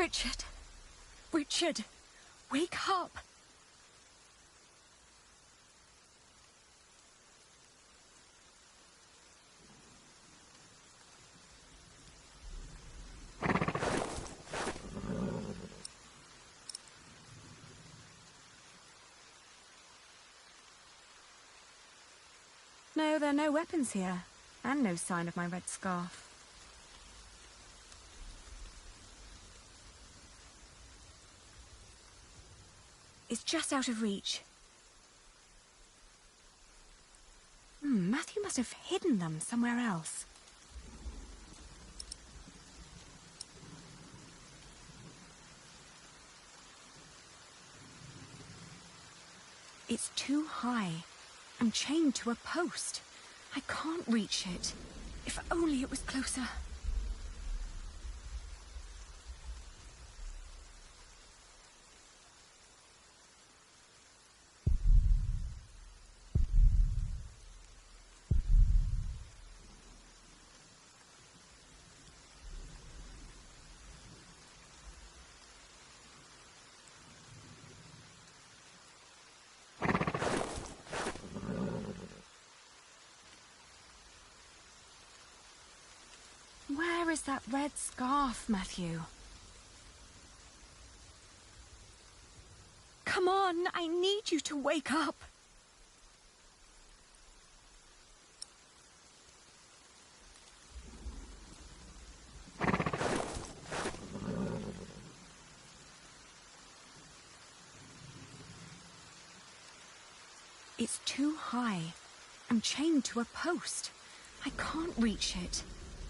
Richard! Richard! Wake up! No, there are no weapons here, and no sign of my red scarf. It's just out of reach. Matthew must have hidden them somewhere else. It's too high. I'm chained to a post. I can't reach it. If only it was closer. Where is that red scarf, Matthew? Come on, I need you to wake up. It's too high. I'm chained to a post. I can't reach it.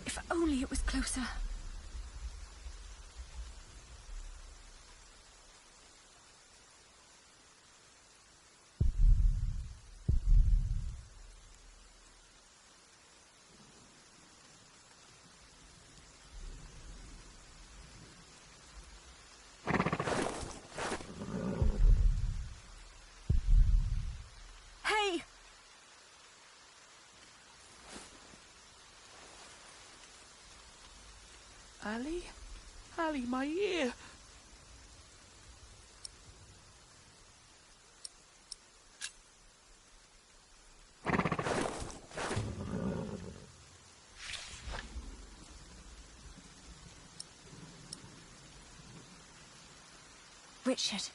If only it was closer. Hey! Ali? Ali, my ear! Richard.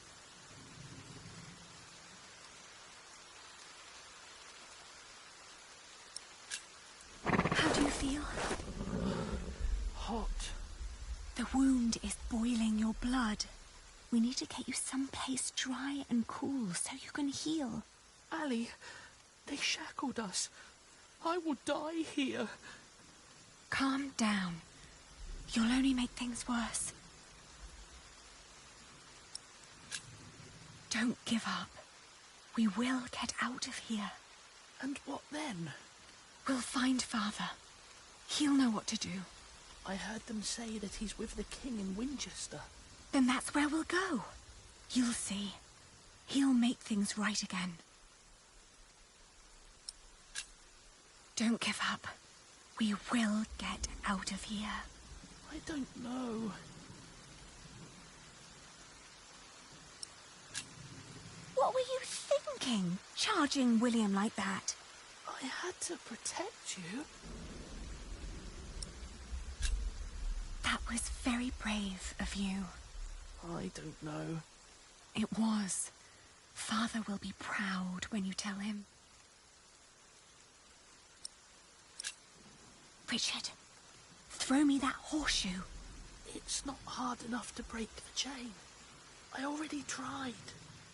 How do you feel? Hot. The wound is boiling your blood. We need to get you someplace dry and cool so you can heal. Ali, they shackled us. I will die here. Calm down. You'll only make things worse. Don't give up. We will get out of here. And what then? We'll find Father. He'll know what to do. I heard them say that he's with the king in Winchester. Then that's where we'll go. You'll see. He'll make things right again. Don't give up. We will get out of here. I don't know. What were you thinking, charging William like that? I had to protect you. That was very brave of you. I don't know. It was. Father will be proud when you tell him. Richard, throw me that horseshoe. It's not hard enough to break the chain. I already tried.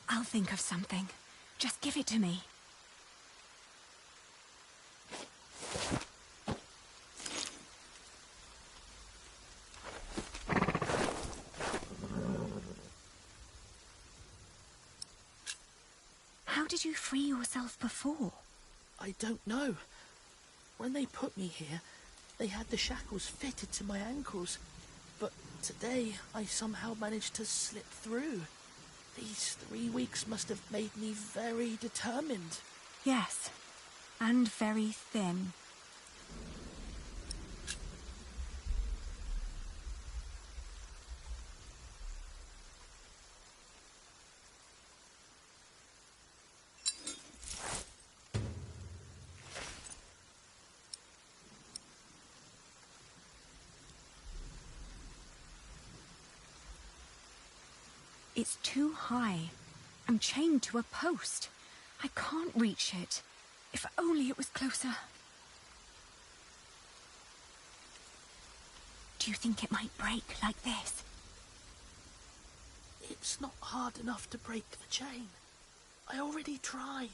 I'll think of something. Just give it to me. How did you free yourself before? I don't know. When they put me here, they had the shackles fitted to my ankles. But today, I somehow managed to slip through. These 3 weeks must have made me very determined. Yes, and very thin. It's too high. I'm chained to a post. I can't reach it. If only it was closer. Do you think it might break like this? It's not hard enough to break the chain. I already tried.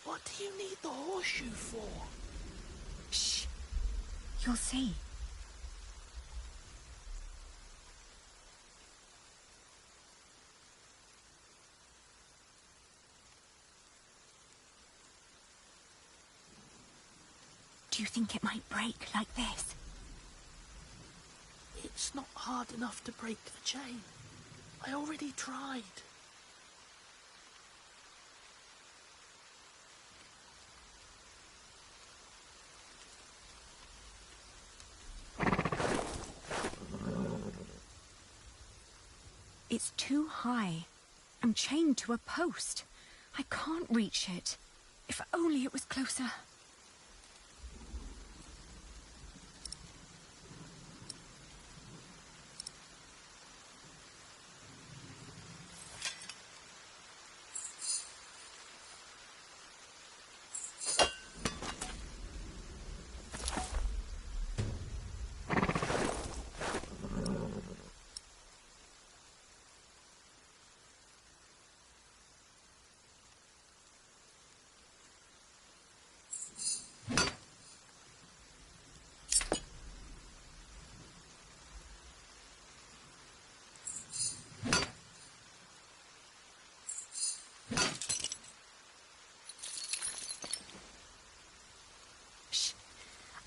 What do you need the horseshoe for? Shh. You'll see. Do you think it might break like this? It's not hard enough to break the chain. I already tried. It's too high. I'm chained to a post. I can't reach it. If only it was closer.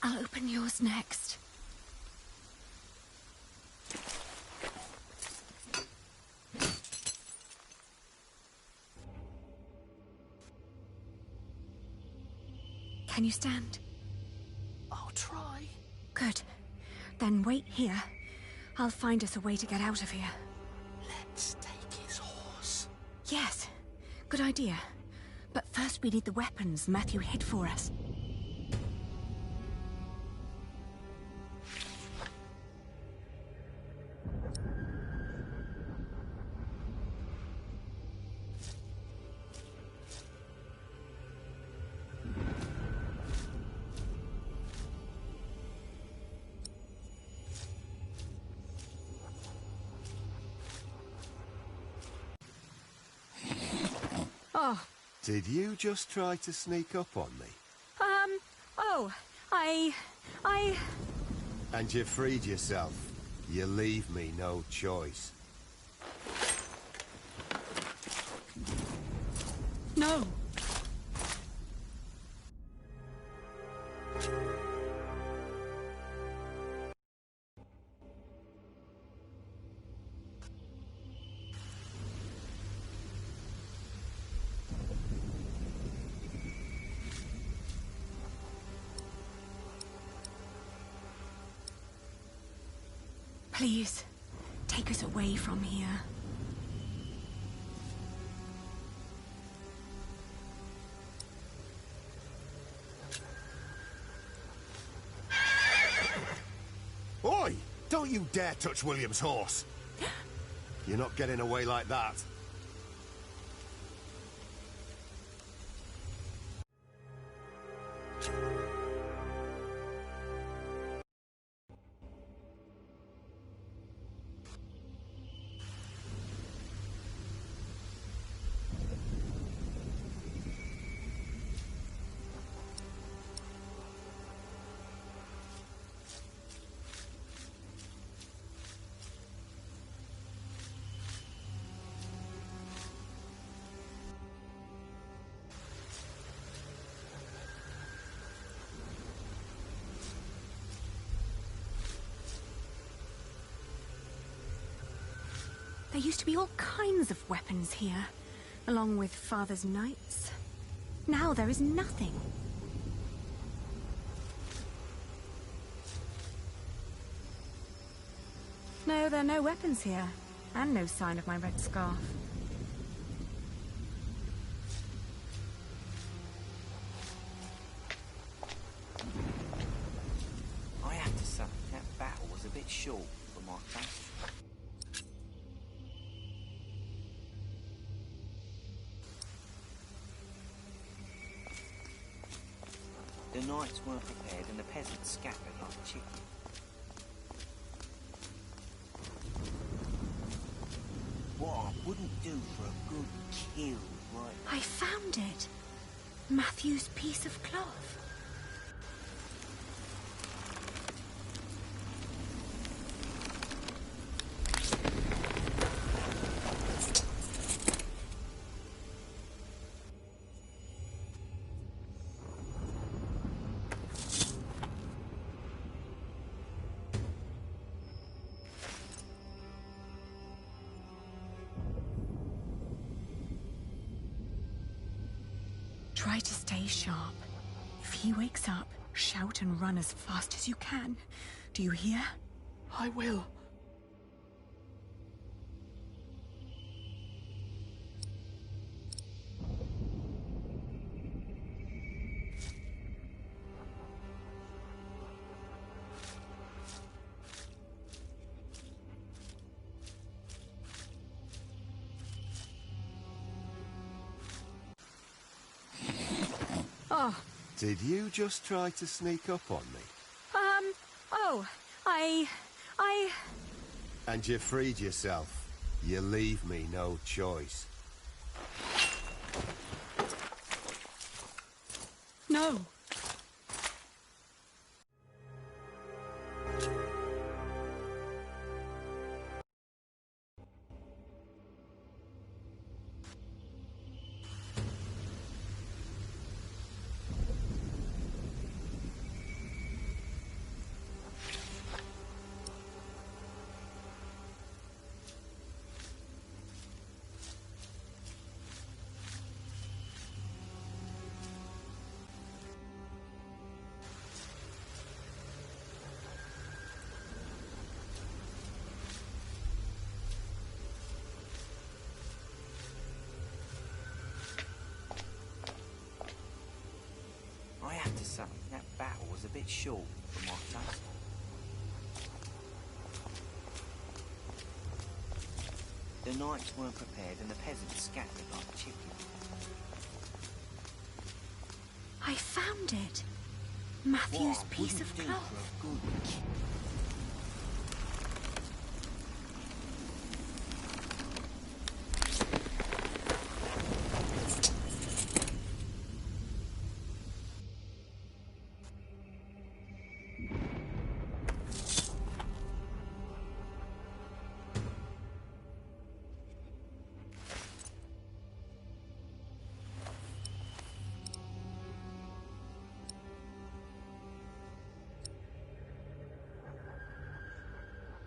I'll open yours next. Can you stand? I'll try. Good. Then wait here. I'll find us a way to get out of here. Let's take his horse. Yes. Good idea. But first we need the weapons Matthew hid for us. Oh. Did you just try to sneak up on me? Oh, I... And you freed yourself. You leave me no choice. No. Please, take us away from here. Oi! Don't you dare touch William's horse! You're not getting away like that. There used to be all kinds of weapons here, along with Father's knights. Now there is nothing. No, there are no weapons here. And no sign of my red scarf. I have to say, that battle was a bit short for my taste. The knights weren't prepared and the peasants scattered like chicken. What I wouldn't do for a good kill, right? I found it. Matthew's piece of cloth. Try to stay sharp. If he wakes up, shout and run as fast as you can. Do you hear? I will. Oh, Did you just try to sneak up on me? oh, I... And you freed yourself. You leave me no choice. No. I have to say, that battle was a bit short for my taste. The knights weren't prepared and the peasants scattered like chicken. I found it. Matthew's What I piece of wouldn't do cloth. for a good kill.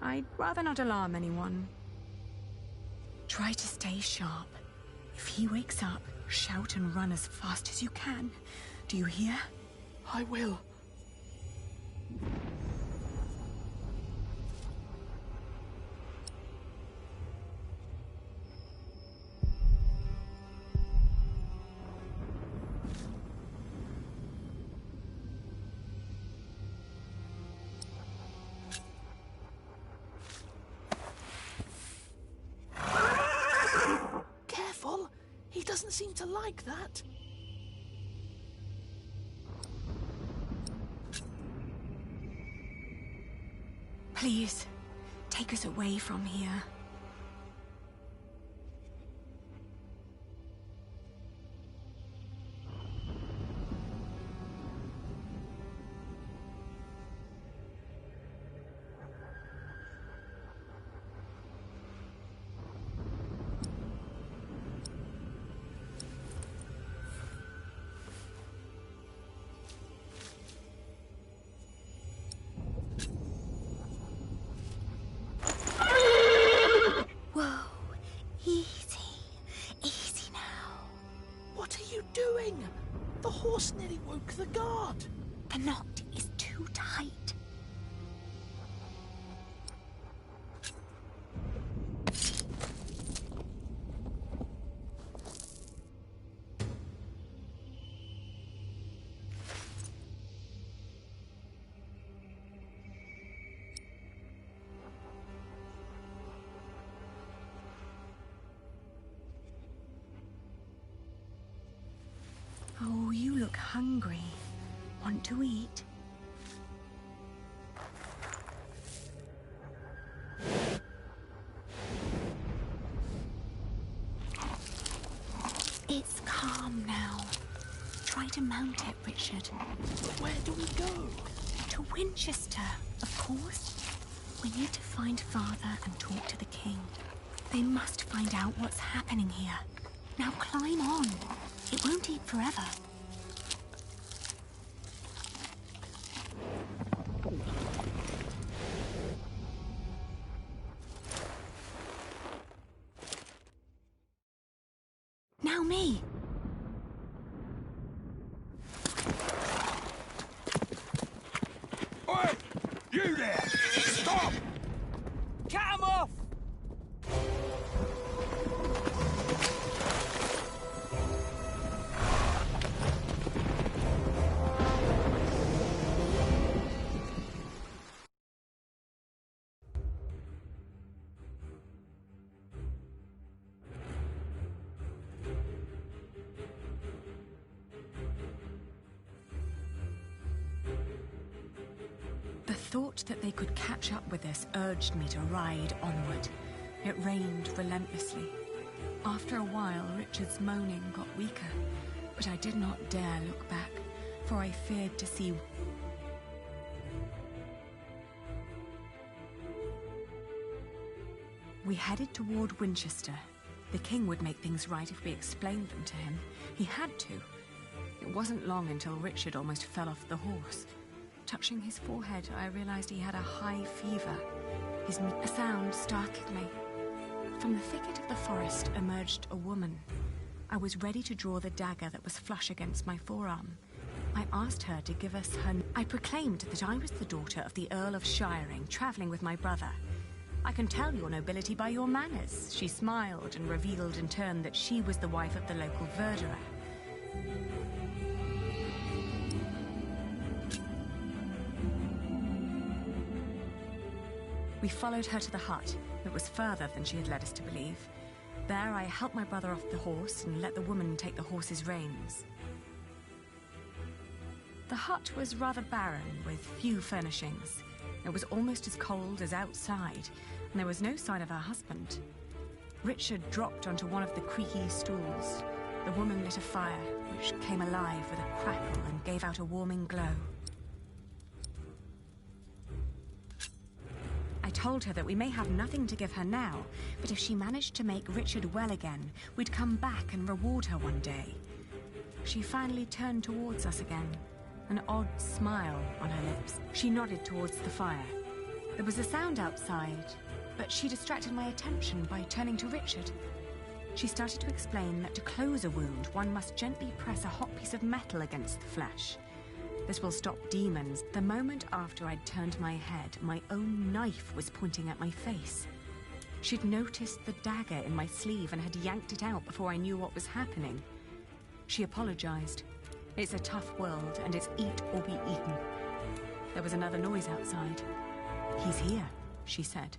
I'd rather not alarm anyone. Try to stay sharp. If he wakes up, shout and run as fast as you can. Do you hear? I will. Careful! He doesn't seem to like that. Please, take us away from here. you look hungry. Want to eat? It's calm now. Try to mount it, Richard. Where do we go? To Winchester, of course. We need to find Father and talk to the king. They must find out what's happening here. Now climb on. It won't take forever. Now me. Oi! You there! Stop! Cut 'em off! The thought that they could catch up with us urged me to ride onward. It rained relentlessly. After a while, Richard's moaning got weaker, but I did not dare look back, for I feared to see. We headed toward Winchester. The king would make things right if we explained them to him. He had to. It wasn't long until Richard almost fell off the horse. Touching his forehead, I realized he had a high fever. A sound startled me. From the thicket of the forest emerged a woman. I was ready to draw the dagger that was flush against my forearm. I asked her to give us her... I proclaimed that I was the daughter of the Earl of Shiring, traveling with my brother. I can tell your nobility by your manners. She smiled and revealed in turn that she was the wife of the local verderer. We followed her to the hut. It was further than she had led us to believe. There I helped my brother off the horse and let the woman take the horse's reins. The hut was rather barren, with few furnishings. It was almost as cold as outside, and there was no sign of her husband. Richard dropped onto one of the creaky stools. The woman lit a fire, which came alive with a crackle and gave out a warming glow. I told her that we may have nothing to give her now, but if she managed to make Richard well again, we'd come back and reward her one day. She finally turned towards us again, an odd smile on her lips. She nodded towards the fire. There was a sound outside, but she distracted my attention by turning to Richard. She started to explain that to close a wound, one must gently press a hot piece of metal against the flesh. This will stop demons. The moment after I'd turned my head, my own knife was pointing at my face. She'd noticed the dagger in my sleeve and had yanked it out before I knew what was happening. She apologized. It's a tough world, and it's eat or be eaten. There was another noise outside. He's here, she said.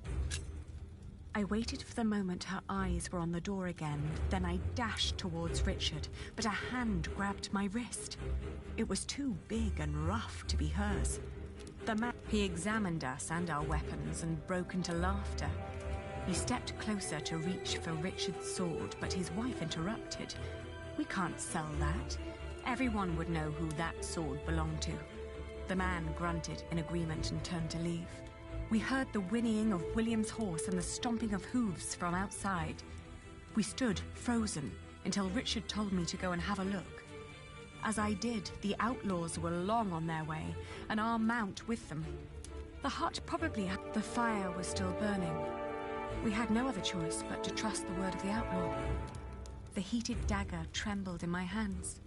I waited for the moment her eyes were on the door again, then I dashed towards Richard, but a hand grabbed my wrist. It was too big and rough to be hers. He examined us and our weapons and broke into laughter. He stepped closer to reach for Richard's sword, but his wife interrupted. We can't sell that. Everyone would know who that sword belonged to. The man grunted in agreement and turned to leave. We heard the whinnying of William's horse and the stomping of hooves from outside. We stood, frozen, until Richard told me to go and have a look. As I did, the outlaws were long on their way, and our mount with them. The hut probably had... The fire was still burning. We had no other choice but to trust the word of the outlaw. The heated dagger trembled in my hands.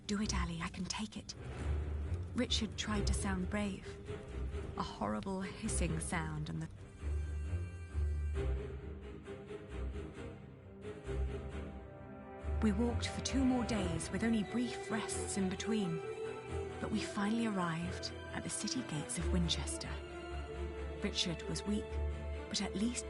Do it, Ali, I can take it. Richard tried to sound brave. A horrible hissing sound and the... We walked for 2 more days with only brief rests in between. But we finally arrived at the city gates of Winchester. Richard was weak, but at least...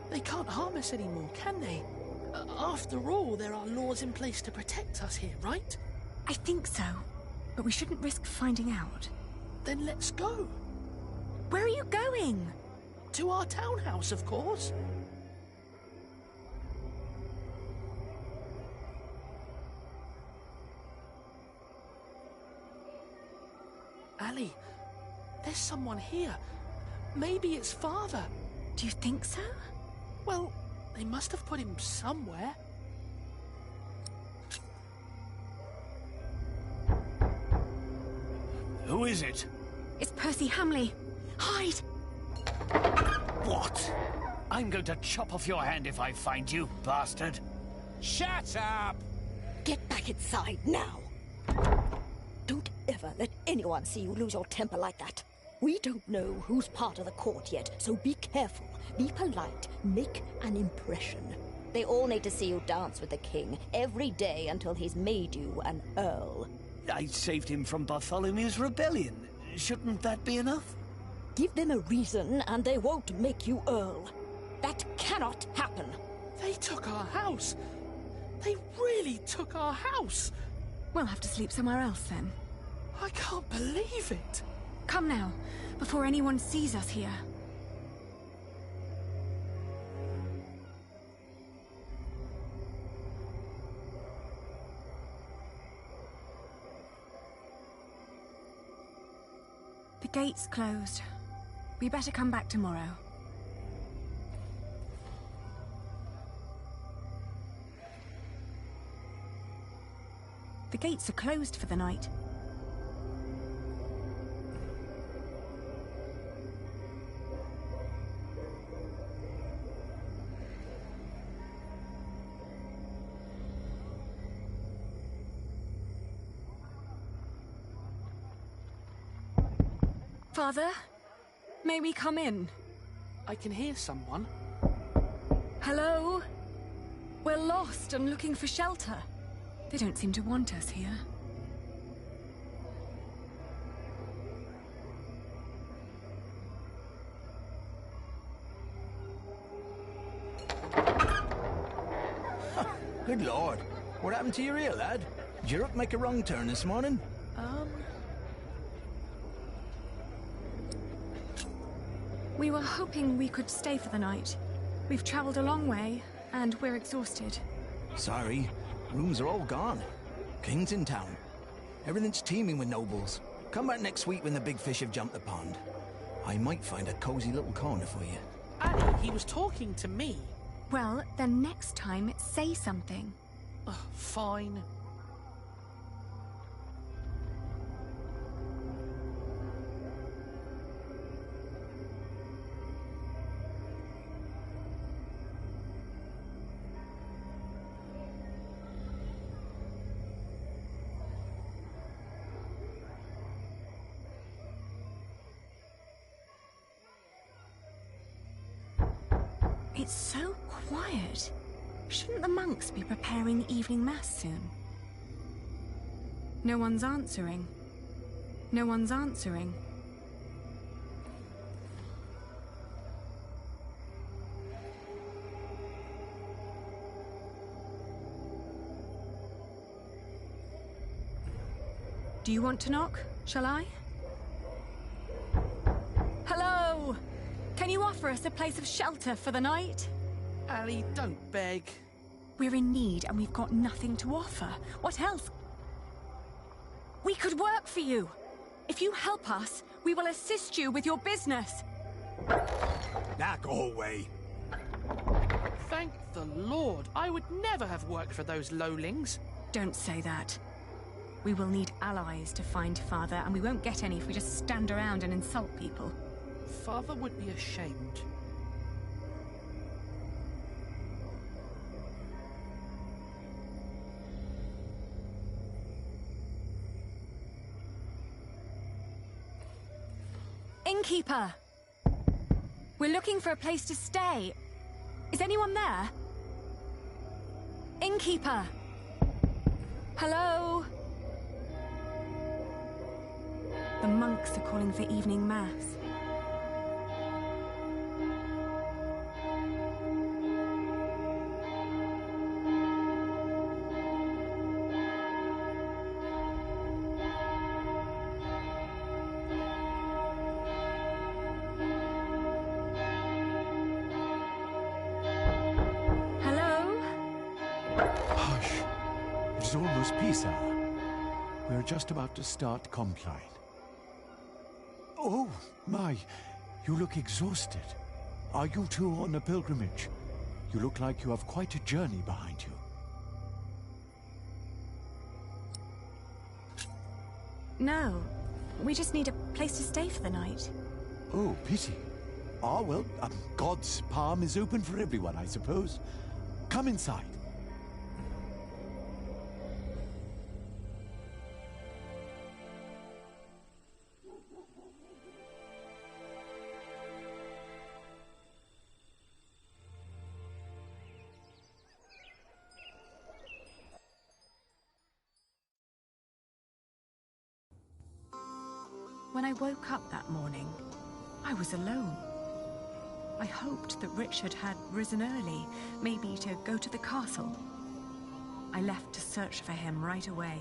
They can't harm us anymore, can they? After all, there are laws in place to protect us here, right? I think so, but we shouldn't risk finding out. Then let's go. Where are you going? To our townhouse, of course. Ali, there's someone here. Maybe it's Father. Do you think so? Well, they must have put him somewhere. Who is it? It's Percy Hamley. Hide! What? I'm going to chop off your hand if I find you, bastard. Shut up! Get back inside now. Don't ever let anyone see you lose your temper like that. We don't know who's part of the court yet, so be careful, be polite, make an impression. They all need to see you dance with the king every day until he's made you an earl. I saved him from Bartholomew's rebellion. Shouldn't that be enough? Give them a reason and they won't make you earl. That cannot happen. They took our house. They really took our house. We'll have to sleep somewhere else then. I can't believe it. Come now, before anyone sees us here. The gate's closed. We better come back tomorrow. The gates are closed for the night. Father, may we come in? I can hear someone. Hello? We're lost and looking for shelter. They don't seem to want us here. Good Lord. What happened to your ear, lad? Did your hook make a wrong turn this morning? We were hoping we could stay for the night. We've traveled a long way, and we're exhausted. Sorry. Rooms are all gone. King's in town. Everything's teeming with nobles. Come back next week when the big fish have jumped the pond. I might find a cozy little corner for you. Ali, he was talking to me. Well, then next time, say something. Fine. It's so quiet. Shouldn't the monks be preparing evening mass soon? No one's answering. No one's answering. Do you want to knock? Shall I? Hello? Can you offer us a place of shelter for the night? Ali, don't beg. We're in need and we've got nothing to offer. What else? We could work for you. If you help us, we will assist you with your business. Now go away. Thank the Lord. I would never have worked for those lowlings. Don't say that. We will need allies to find Father, and we won't get any if we just stand around and insult people. Father would be ashamed. Innkeeper! We're looking for a place to stay. Is anyone there? Innkeeper! Hello? The monks are calling for evening mass. It's almost peace hour. We're just about to start concline. Oh, my. You look exhausted. Are you two on a pilgrimage? You look like you have quite a journey behind you. No. We just need a place to stay for the night. Oh, pity. Ah, well, God's palm is open for everyone, I suppose. Come inside. When I woke up that morning, I was alone. I hoped that Richard had risen early, maybe to go to the castle. I left to search for him right away.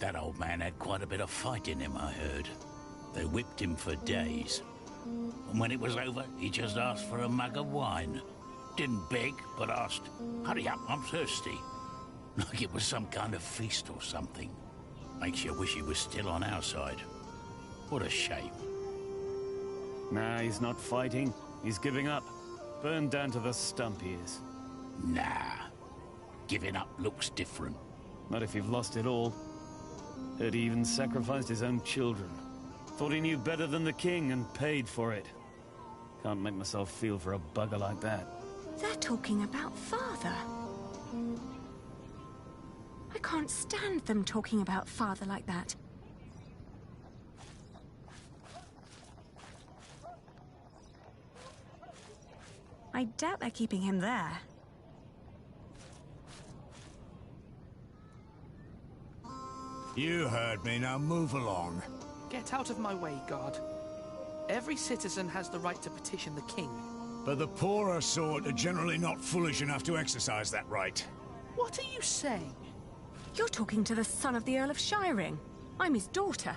That old man had quite a bit of fight in him, I heard. They whipped him for days. And when it was over, he just asked for a mug of wine. Didn't beg, but asked, "Hurry up, I'm thirsty." Like it was some kind of feast or something. Makes you wish he was still on our side. What a shame. Nah, he's not fighting. He's giving up. Burned down to the stump he is. Nah. Giving up looks different. Not if you've lost it all. Heard he even sacrificed his own children. Thought he knew better than the king and paid for it. Can't make myself feel for a bugger like that. They're talking about father. I can't stand them talking about father like that. I doubt they're keeping him there. You heard me, now move along. Get out of my way, guard. Every citizen has the right to petition the king. But the poorer sort are generally not foolish enough to exercise that right. What are you saying? You're talking to the son of the Earl of Shiring. I'm his daughter.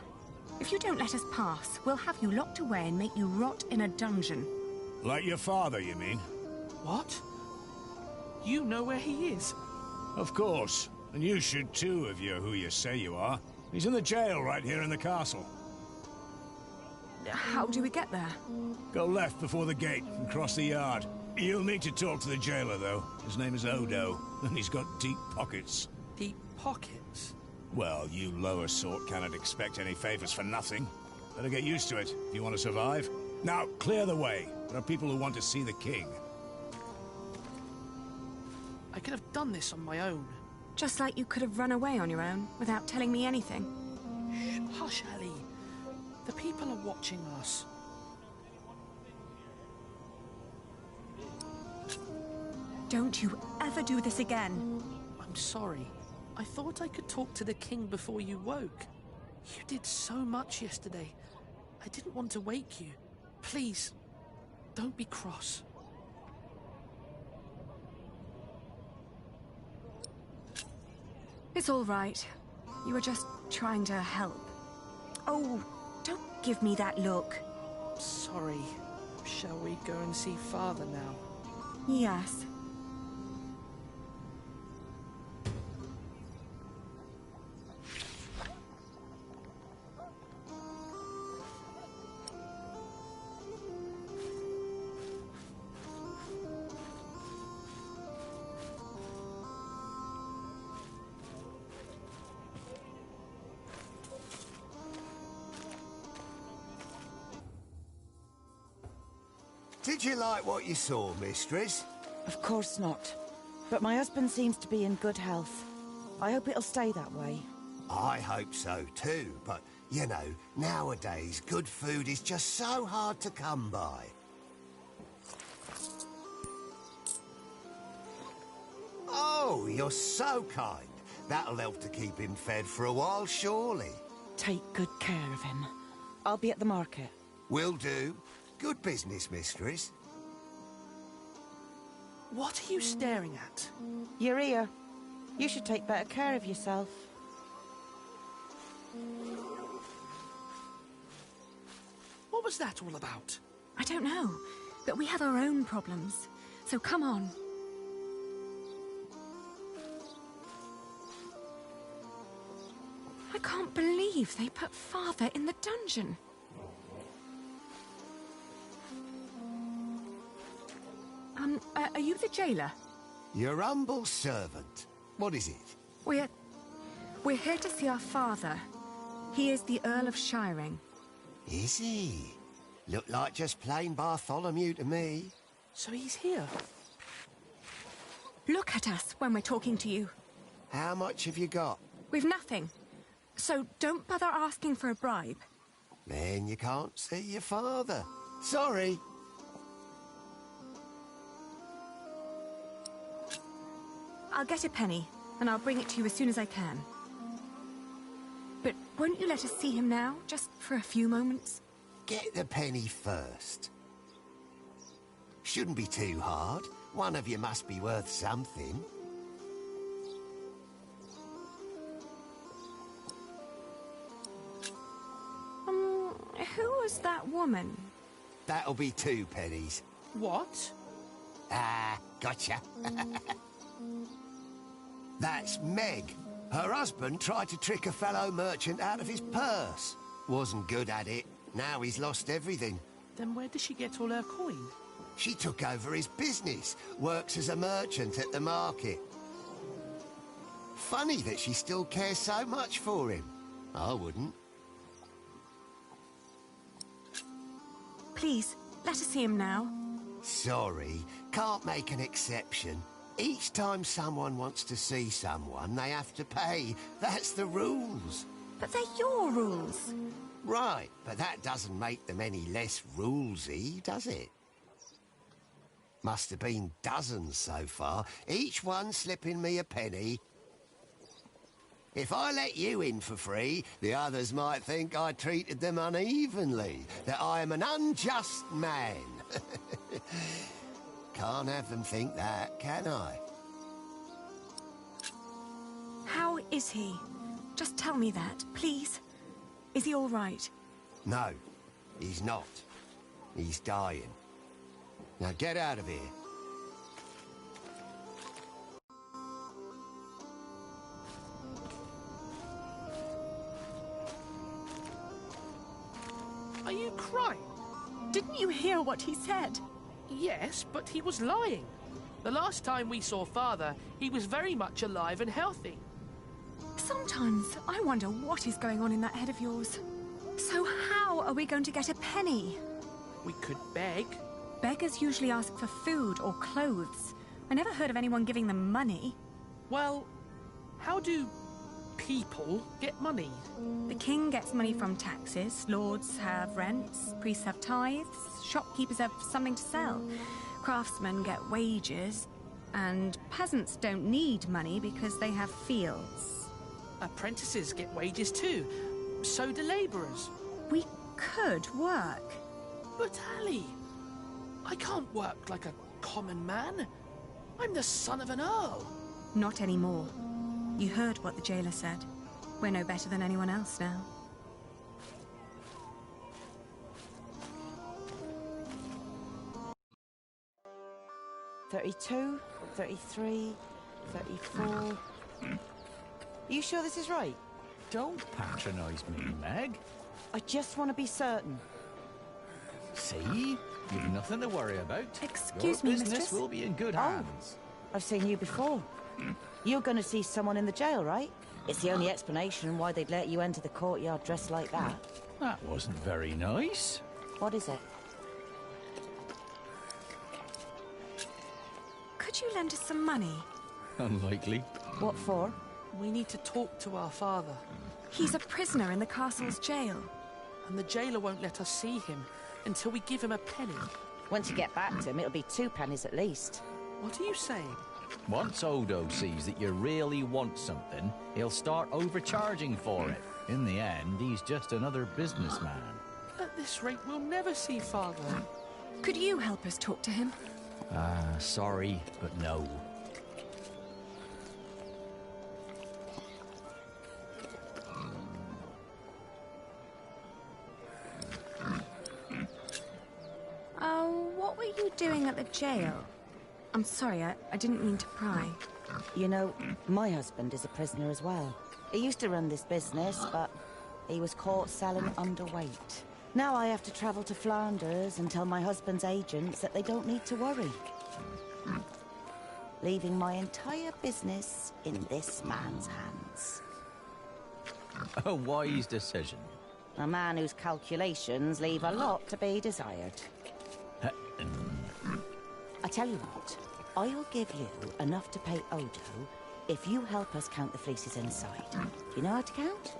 If you don't let us pass, we'll have you locked away and make you rot in a dungeon. Like your father, you mean? What? You know where he is? Of course. And you should too, if you're who you say you are. He's in the jail right here in the castle. How do we get there? Go left before the gate and cross the yard. You'll need to talk to the jailer, though. His name is Odo, and he's got deep pockets. Deep pockets? Well, you lower sort cannot expect any favors for nothing. Better get used to it if you want to survive. Now, clear the way. There are people who want to see the king. I could have done this on my own. Just like you could have run away on your own without telling me anything. Shh, hush, Ellie. The people are watching us. Don't you ever do this again. I'm sorry. I thought I could talk to the king before you woke. You did so much yesterday. I didn't want to wake you. Please, don't be cross. It's all right. You were just trying to help. Oh, don't give me that look. Sorry. Shall we go and see father now? Yes. Did you like what you saw, mistress? Of course not. But my husband seems to be in good health. I hope it'll stay that way. I hope so too, but, you know, nowadays good food is just so hard to come by. Oh, you're so kind. That'll help to keep him fed for a while, surely. Take good care of him. I'll be at the market. Will do. Good business, mistress. What are you staring at? Your ear. You should take better care of yourself. What was that all about? I don't know, but we have our own problems. So come on. I can't believe they put Father in the dungeon. Are you the jailer? Your humble servant. What is it? We're here to see our father. He is the Earl of Shiring. Is he? Look like just plain Bartholomew to me. So he's here. Look at us when we're talking to you. How much have you got? We've nothing. So don't bother asking for a bribe. Then you can't see your father. Sorry. I'll get a penny, and I'll bring it to you as soon as I can. But won't you let us see him now, just for a few moments? Get the penny first. Shouldn't be too hard. One of you must be worth something. Who was that woman? That'll be 2 pennies. What? Ah, gotcha. That's Meg. Her husband tried to trick a fellow merchant out of his purse. Wasn't good at it. Now he's lost everything. Then where does she get all her coin? She took over his business, works as a merchant at the market. Funny that she still cares so much for him. I wouldn't. Please, let us see him now. Sorry, can't make an exception. Each time someone wants to see someone, they have to pay. That's the rules. But they're your rules. Right, but that doesn't make them any less rulesy, does it? Must have been dozens so far, each one slipping me a penny. If I let you in for free, the others might think I treated them unevenly, that I am an unjust man. Can't have them think that, can I? How is he? Just tell me that, please. Is he all right? No, he's not. He's dying. Now get out of here. Are you crying? Didn't you hear what he said? Yes, but he was lying. The last time we saw Father, he was very much alive and healthy. Sometimes I wonder what is going on in that head of yours. So how are we going to get a penny? We could beg. Beggars usually ask for food or clothes. I never heard of anyone giving them money. Well, how do people get money? The king gets money from taxes, lords have rents, priests have tithes, shopkeepers have something to sell, craftsmen get wages, and peasants don't need money because they have fields. Apprentices get wages too. So do labourers. We could work. But Ali, I can't work like a common man. I'm the son of an earl. Not anymore. You heard what the jailer said. We're no better than anyone else now. $32, $33, $34. Are you sure this is right? Don't patronise me, Meg. I just want to be certain. See? You've nothing to worry about. Excuse me, Your business mistress? will be in good hands. I've seen you before. You're going to see someone in the jail, right? It's the only explanation why they'd let you enter the courtyard dressed like that. That wasn't very nice. What is it? Could you lend us some money? Unlikely. What for? We need to talk to our father. He's a prisoner in the castle's jail. And the jailer won't let us see him until we give him a penny. Once you get back to him, it'll be 2 pennies at least. What are you saying? Once Odo sees that you really want something, he'll start overcharging for it. In the end, he's just another businessman. At this rate, we'll never see Father. Could you help us talk to him? Sorry, but no. What were you doing at the jail? I'm sorry, I didn't mean to pry. You know, my husband is a prisoner as well. He used to run this business, but he was caught selling underweight. Now I have to travel to Flanders and tell my husband's agents that they don't need to worry. Leaving my entire business in this man's hands. A wise decision. A man whose calculations leave a lot to be desired. I tell you what, I'll give you enough to pay Odo if you help us count the fleeces inside. You know how to count?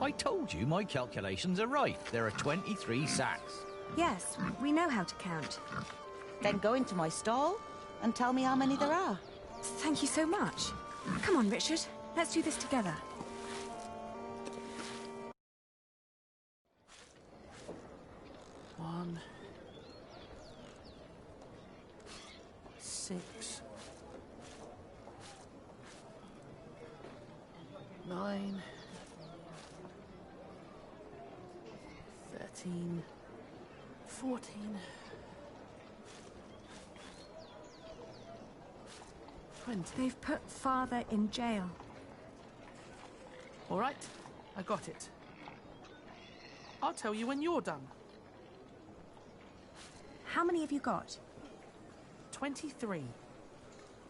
I told you my calculations are right. There are 23 sacks. Yes, we know how to count. Then go into my stall and tell me how many there are. Thank you so much. Come on, Richard. Let's do this together. One, 6, 9, 13, 14. 20. They've put Father in jail. All right, I got it. I'll tell you when you're done. How many have you got? 23.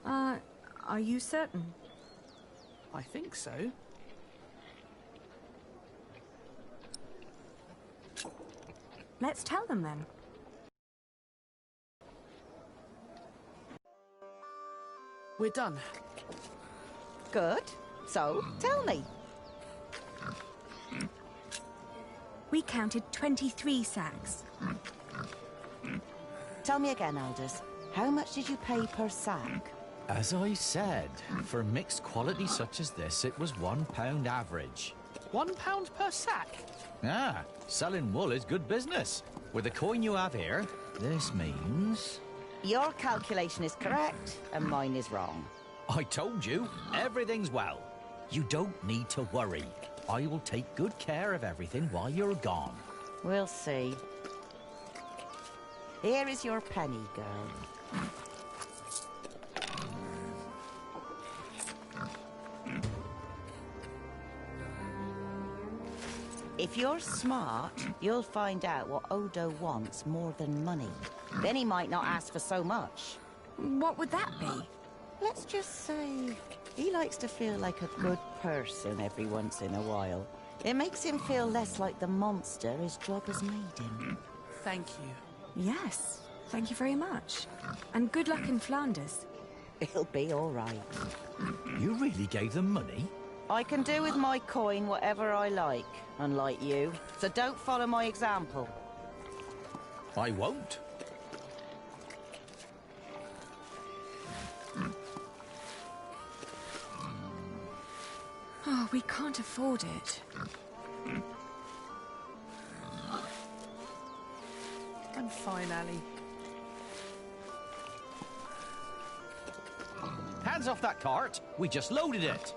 Are you certain? I think so. Let's tell them then. We're done. Good. So, tell me. We counted 23 sacks. Tell me again, Elders. How much did you pay per sack? As I said, for mixed quality such as this, it was £1 average. £1 per sack? Ah, selling wool is good business. With the coin you have here, this means... Your calculation is correct, and mine is wrong. I told you, everything's well. You don't need to worry. I will take good care of everything while you're gone. We'll see. Here is your penny, girl. If you're smart, you'll find out what Odo wants more than money. Then he might not ask for so much. What would that be? Let's just say he likes to feel like a good person every once in a while. It makes him feel less like the monster his job has made him. Thank you. Yes, thank you very much. And good luck in Flanders. It'll be all right. You really gave them money? I can do with my coin whatever I like, unlike you. So don't follow my example. I won't. Oh, we can't afford it. I'm fine, Ali. Hands off that cart. We just loaded it.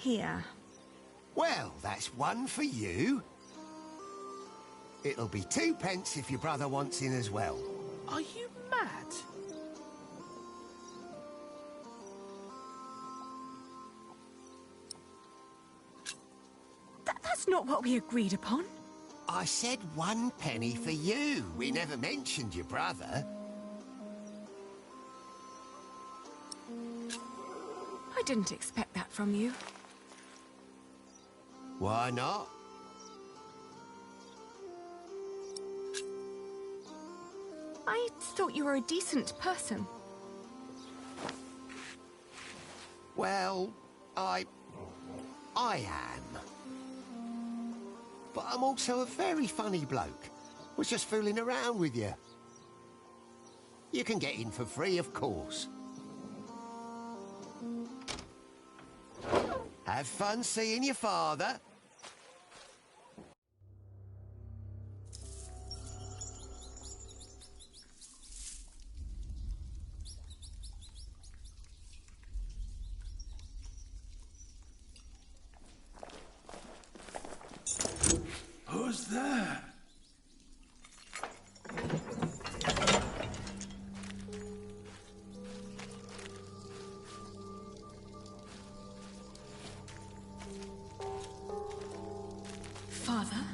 Here. Well, that's one for you. It'll be 2p if your brother wants in as well. Are you mad? That's not what we agreed upon. I said 1p for you. We never mentioned your brother. I didn't expect that from you. Why not? I thought you were a decent person. Well, I am. But I'm also a very funny bloke. Was just fooling around with you. You can get in for free, of course. Have fun seeing your father. Who's there? Father?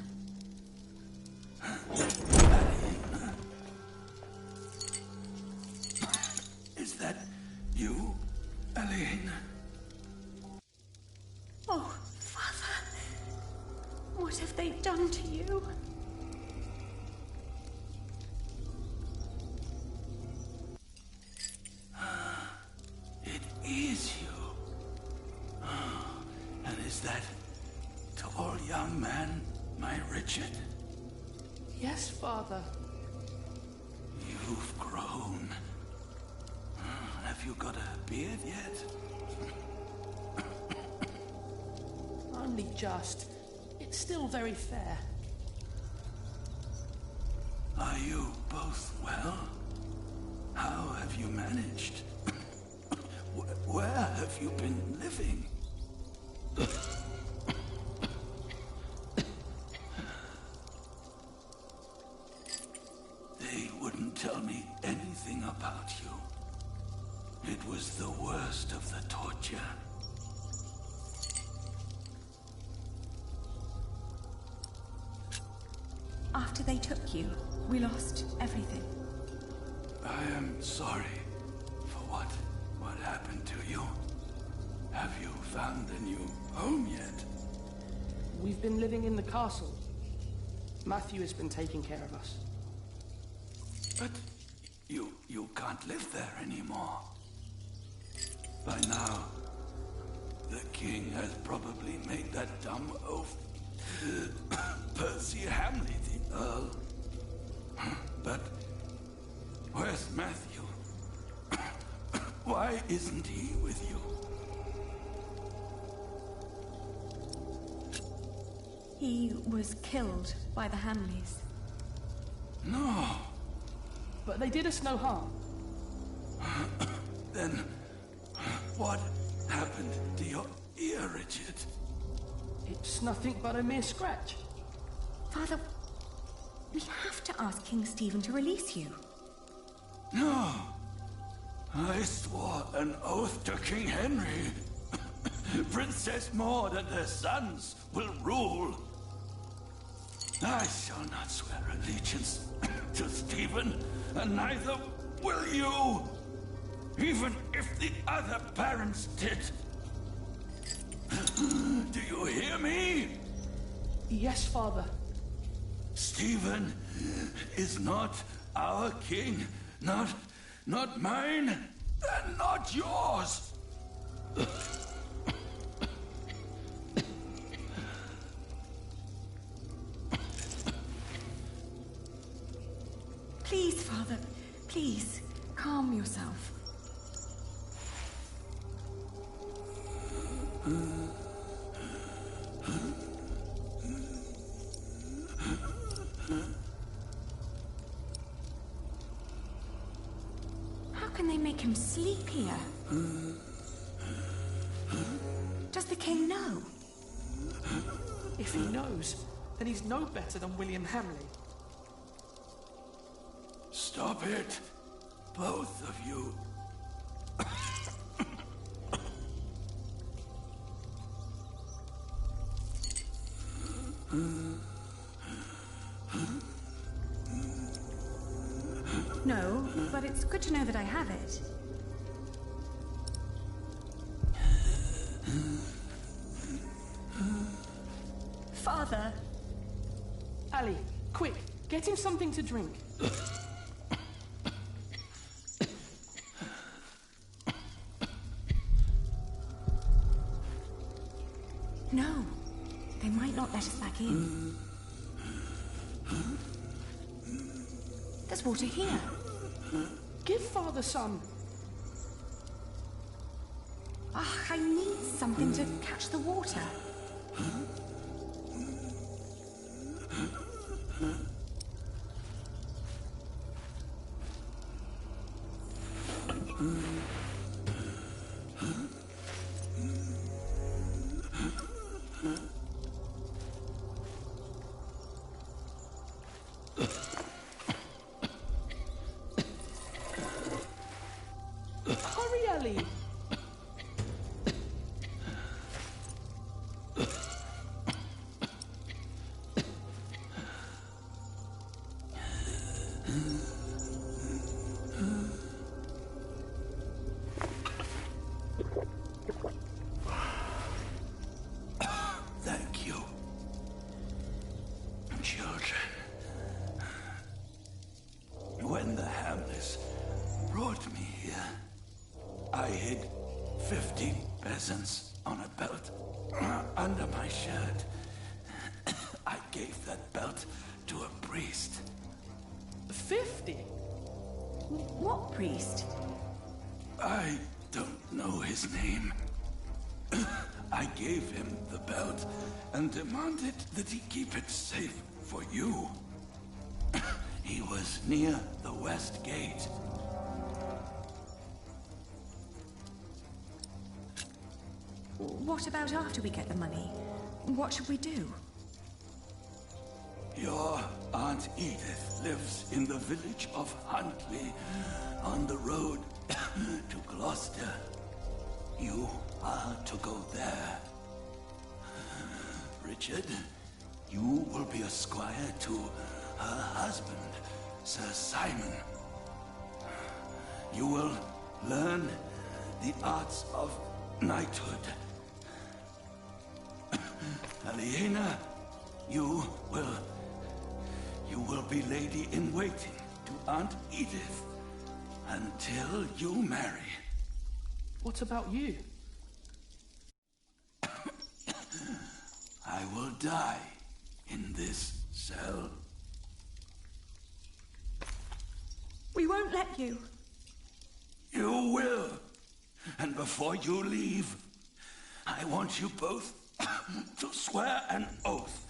Is that you, Elaine? Oh, Father. What have they done to you? It is you. And is that tall young man my Richard? Yes, Father. You've grown. Have you got a beard yet? Only just. It's still very fair. Are you both well? How have you managed? Where have you been living? They wouldn't tell me anything about you. It was the worst of the torture. After they took you, we lost everything. I am sorry for what happened to you. Have you found a new home yet? We've been living in the castle. Matthew has been taking care of us. But you can't live there anymore. By now, the king has probably made that dumb oaf Percy Hamley the Earl. But where's Matthew? Why isn't he with you? He was killed by the Hamleys. No. But they did us no harm. Then what happened to your ear, Richard? It's nothing but a mere scratch. Father, we have to ask King Stephen to release you. No. I swore an oath to King Henry. Princess Maud and her sons will rule. I shall not swear allegiance to Stephen, and neither will you. Even if the other barons did. Do you hear me? Yes, Father. Stephen is not our king. Not mine, and not yours. Please, Father, please, calm yourself. How can they make him sleep here? Does the king know? If he knows, then he's no better than William Hamley. Stop it, both of you. No, but it's good to know that I have it. Father. Ali, quick, get him something to drink. No, they might not let us back in. There's water here. Give Father some. Ah, I need something to catch the water. Hurry, Ali. Thank you, children. When the Hamlets brought me here, I hid 50 peasants on a belt under my shirt. I gave that belt to a priest. 50? What priest? I don't know his name. I gave him the belt and demanded that he keep it safe for you. He was near the west gate. What about after we get the money? What should we do? Your Aunt Edith lives in the village of Huntley, on the road to Gloucester. You are to go there. Richard, you will be a squire to her husband, Sir Simon. You will learn the arts of knighthood. Aliena, you will be lady-in-waiting to Aunt Edith until you marry. What about you? I will die in this cell. We won't let you. You will. And before you leave, I want you both to swear an oath.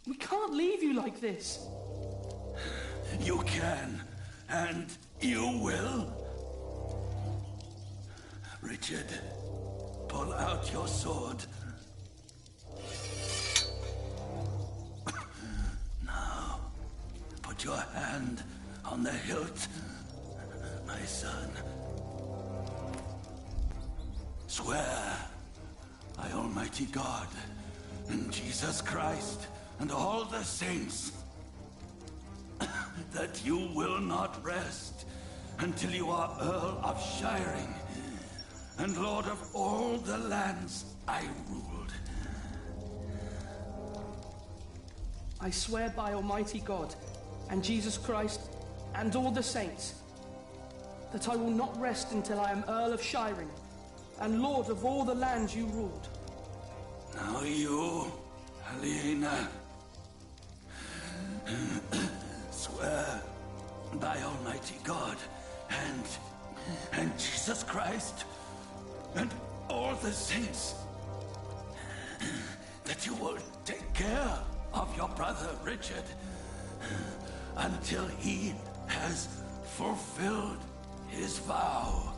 We can't leave you like this. You can, and you will. Richard, pull out your sword. Now, put your hand on the hilt, my son. Swear by Almighty God and Jesus Christ and all the saints that you will not rest until you are Earl of Shiring and Lord of all the lands I ruled. I swear by Almighty God and Jesus Christ and all the saints that I will not rest until I am Earl of Shiring and Lord of all the lands you ruled. Now you, Aliena, swear by Almighty God and Jesus Christ and all the saints that you will take care of your brother Richard until he has fulfilled his vow.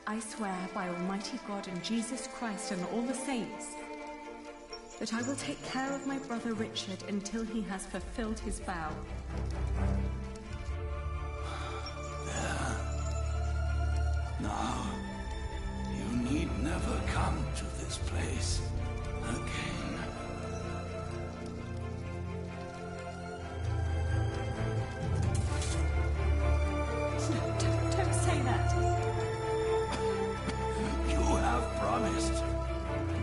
I swear by Almighty God and Jesus Christ and all the saints that I will take care of my brother Richard until he has fulfilled his vow. There. Now, you need never come to this place again. Don't say that. You have promised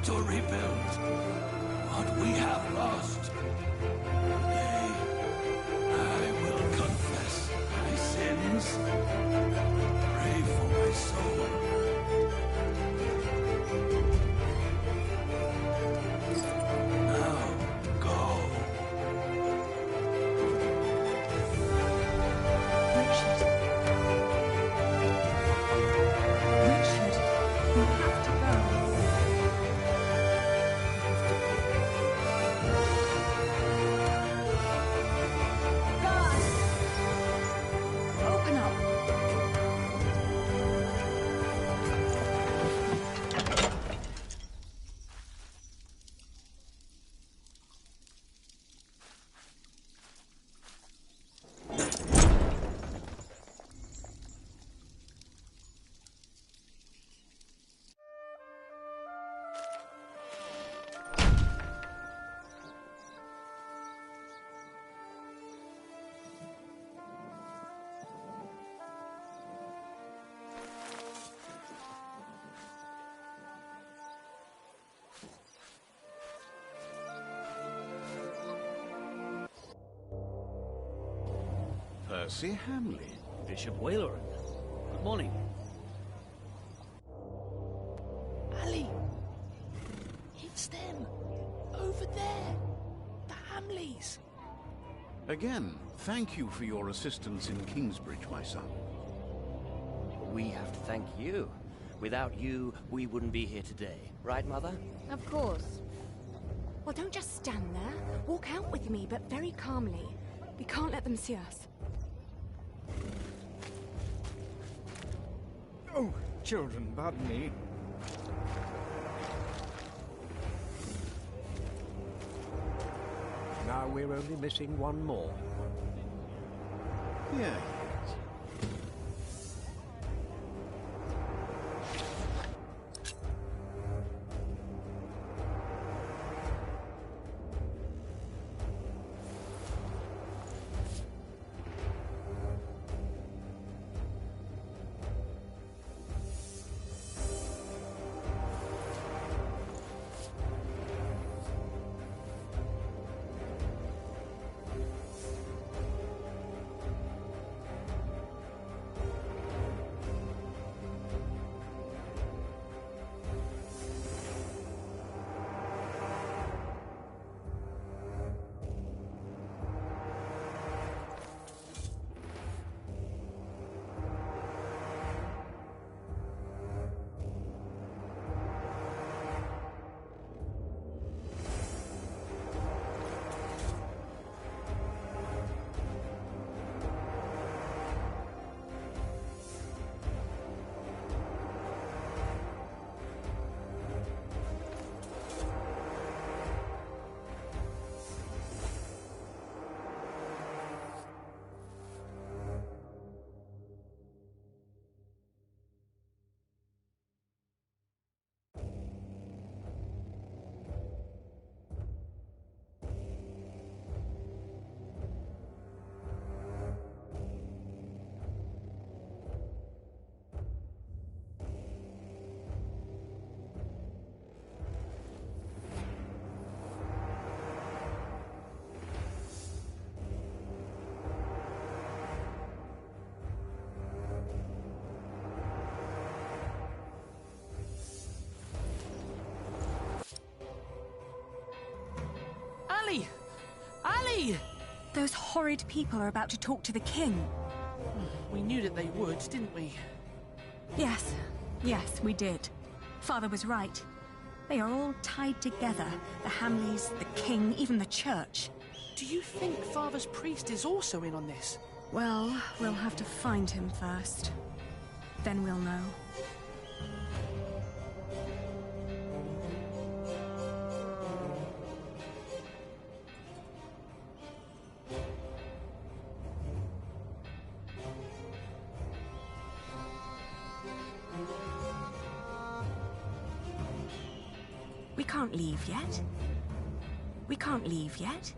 to rebuild what we have lost. Today, I will confess my sins. Pray for my soul. Now, go. Richard, you have to go. God! Open up. Percy Hamley. Bishop Whaleran. Good morning. Ali! It's them! Over there! The Hamleys! Again, thank you for your assistance in Kingsbridge, my son. We have to thank you. Without you, we wouldn't be here today. Right, Mother? Of course. Well, don't just stand there. Walk out with me, but very calmly. We can't let them see us. Oh, children, pardon me. Now we're only missing one more. Yeah. Ali! Ali! Those horrid people are about to talk to the king. We knew that they would, didn't we? Yes, we did. Father was right. They are all tied together. The Hamleys, the king, even the church. Do you think Father's priest is also in on this? Well, we'll have to find him first. Then we'll know. can't leave yet. We can't leave yet.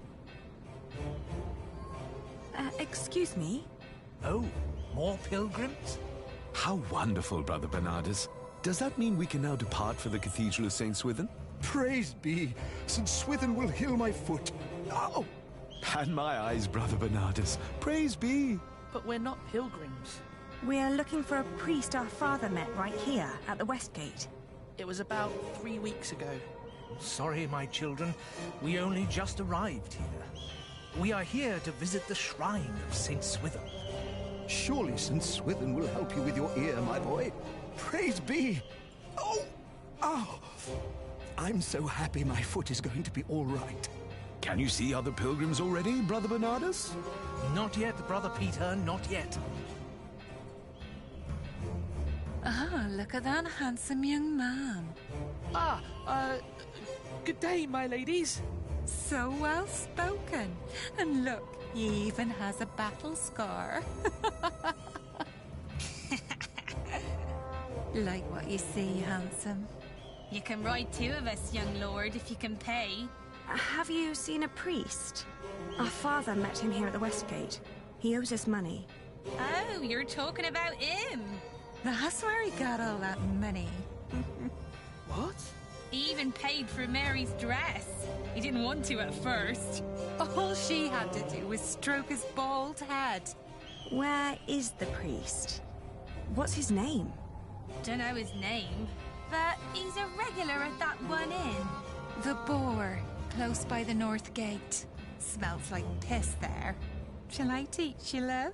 Excuse me? Oh, more pilgrims? How wonderful, Brother Bernardus. Does that mean we can now depart for the Cathedral of St. Swithin? Praise be, St. Swithin will heal my foot. Oh! And my eyes, Brother Bernardus. Praise be. But we're not pilgrims. We're looking for a priest our father met right here, at the West Gate. It was about 3 weeks ago. Sorry, my children. We only just arrived here. We are here to visit the shrine of St. Swithin. Surely St. Swithin will help you with your ear, my boy. Praise be. Oh! Oh! I'm so happy my foot is going to be all right. Can you see other pilgrims already, Brother Bernardus? Not yet, Brother Peter, not yet. Ah, look at that handsome young man. Good day, my ladies. So well spoken. And look, he even has a battle scar. Like what you see, handsome. You can ride 2 of us, young lord, if you can pay. Have you seen a priest? Our father met him here at the West Gate. He owes us money. Oh, you're talking about him. That's where he got all that money. What? He even paid for Mary's dress. He didn't want to at first. All she had to do was stroke his bald head. Where is the priest? What's his name? Don't know his name, but he's a regular at that one inn. The Boar, close by the North Gate. Smells like piss there. Shall I teach you, love?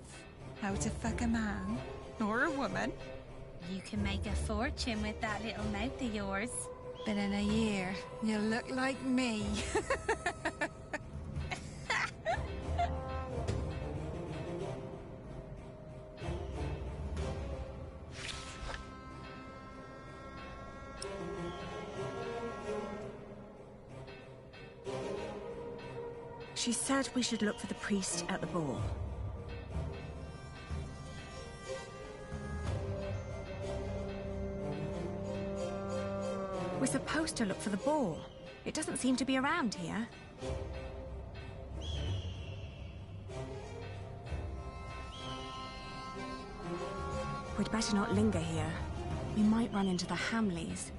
How to fuck a man? Or a woman? You can make a fortune with that little mouth of yours. But in a year, you'll look like me. She said we should look for the priest at the ball. We're supposed to look for the ball. It doesn't seem to be around here. We'd better not linger here. We might run into the Hamleys.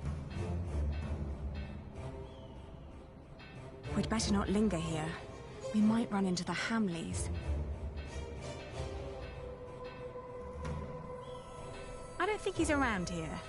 We'd better not linger here. We might run into the Hamleys. I don't think he's around here.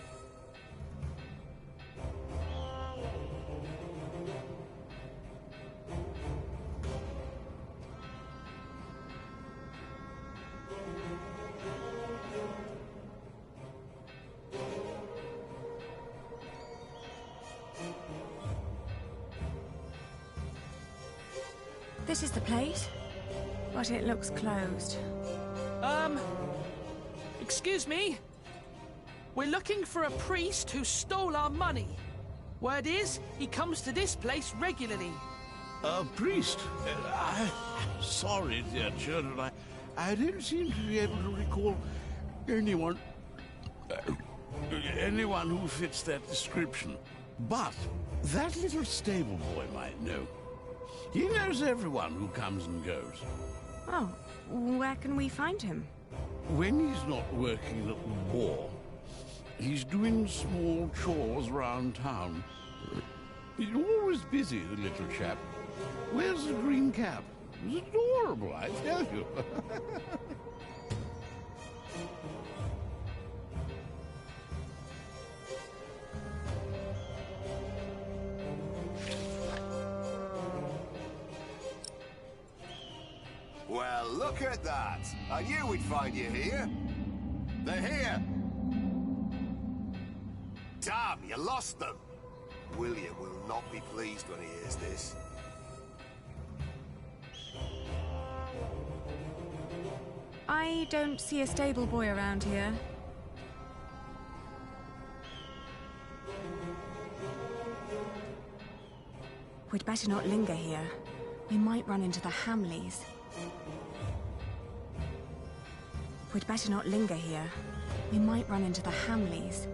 This is the place, but it looks closed. Excuse me? We're looking for a priest who stole our money. Word is, he comes to this place regularly. A priest? Sorry, dear children, I didn't seem to be able to recall anyone who fits that description. But that little stable boy might know. He knows everyone who comes and goes. Oh, where can we find him? When he's not working at the war, he's doing small chores around town. He's always busy, the little chap. Wears a green cap. It's adorable, I tell you. Well, look at that. I knew we'd find you here. They're here. Damn, you lost them. William will not be pleased when he hears this. I don't see a stable boy around here. We'd better not linger here. We might run into the Hamleys. We'd better not linger here. We might run into the Hamleys.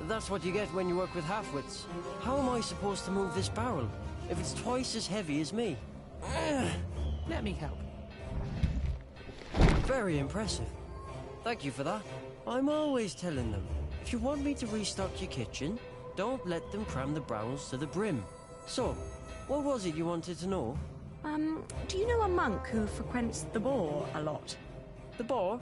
That's what you get when you work with half-wits. How am I supposed to move this barrel if it's twice as heavy as me? Let me help. Very impressive. Thank you for that. I'm always telling them, if you want me to restock your kitchen, don't let them cram the barrels to the brim. So, what was it you wanted to know? Do you know a monk who frequents the boar a lot? The bar?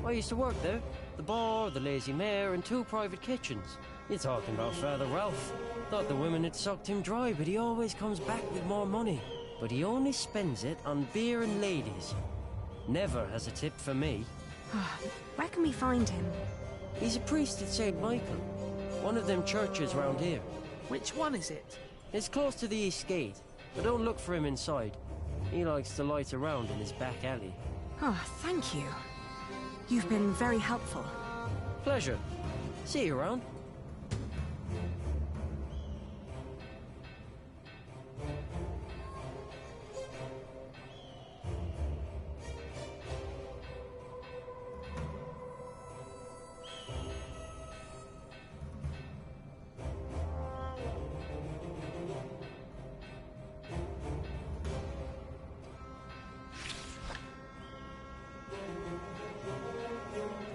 I used to work there. The bar, the Lazy Mare, and 2 private kitchens. You're talking about Father Ralph. Thought the women had sucked him dry, but he always comes back with more money. But he only spends it on beer and ladies. Never has a tip for me. Where can we find him? He's a priest at St. Michael. One of them churches round here. Which one is it? It's close to the East Gate, but don't look for him inside. He likes to light around in his back alley. Oh, thank you. You've been very helpful. Pleasure. See you around.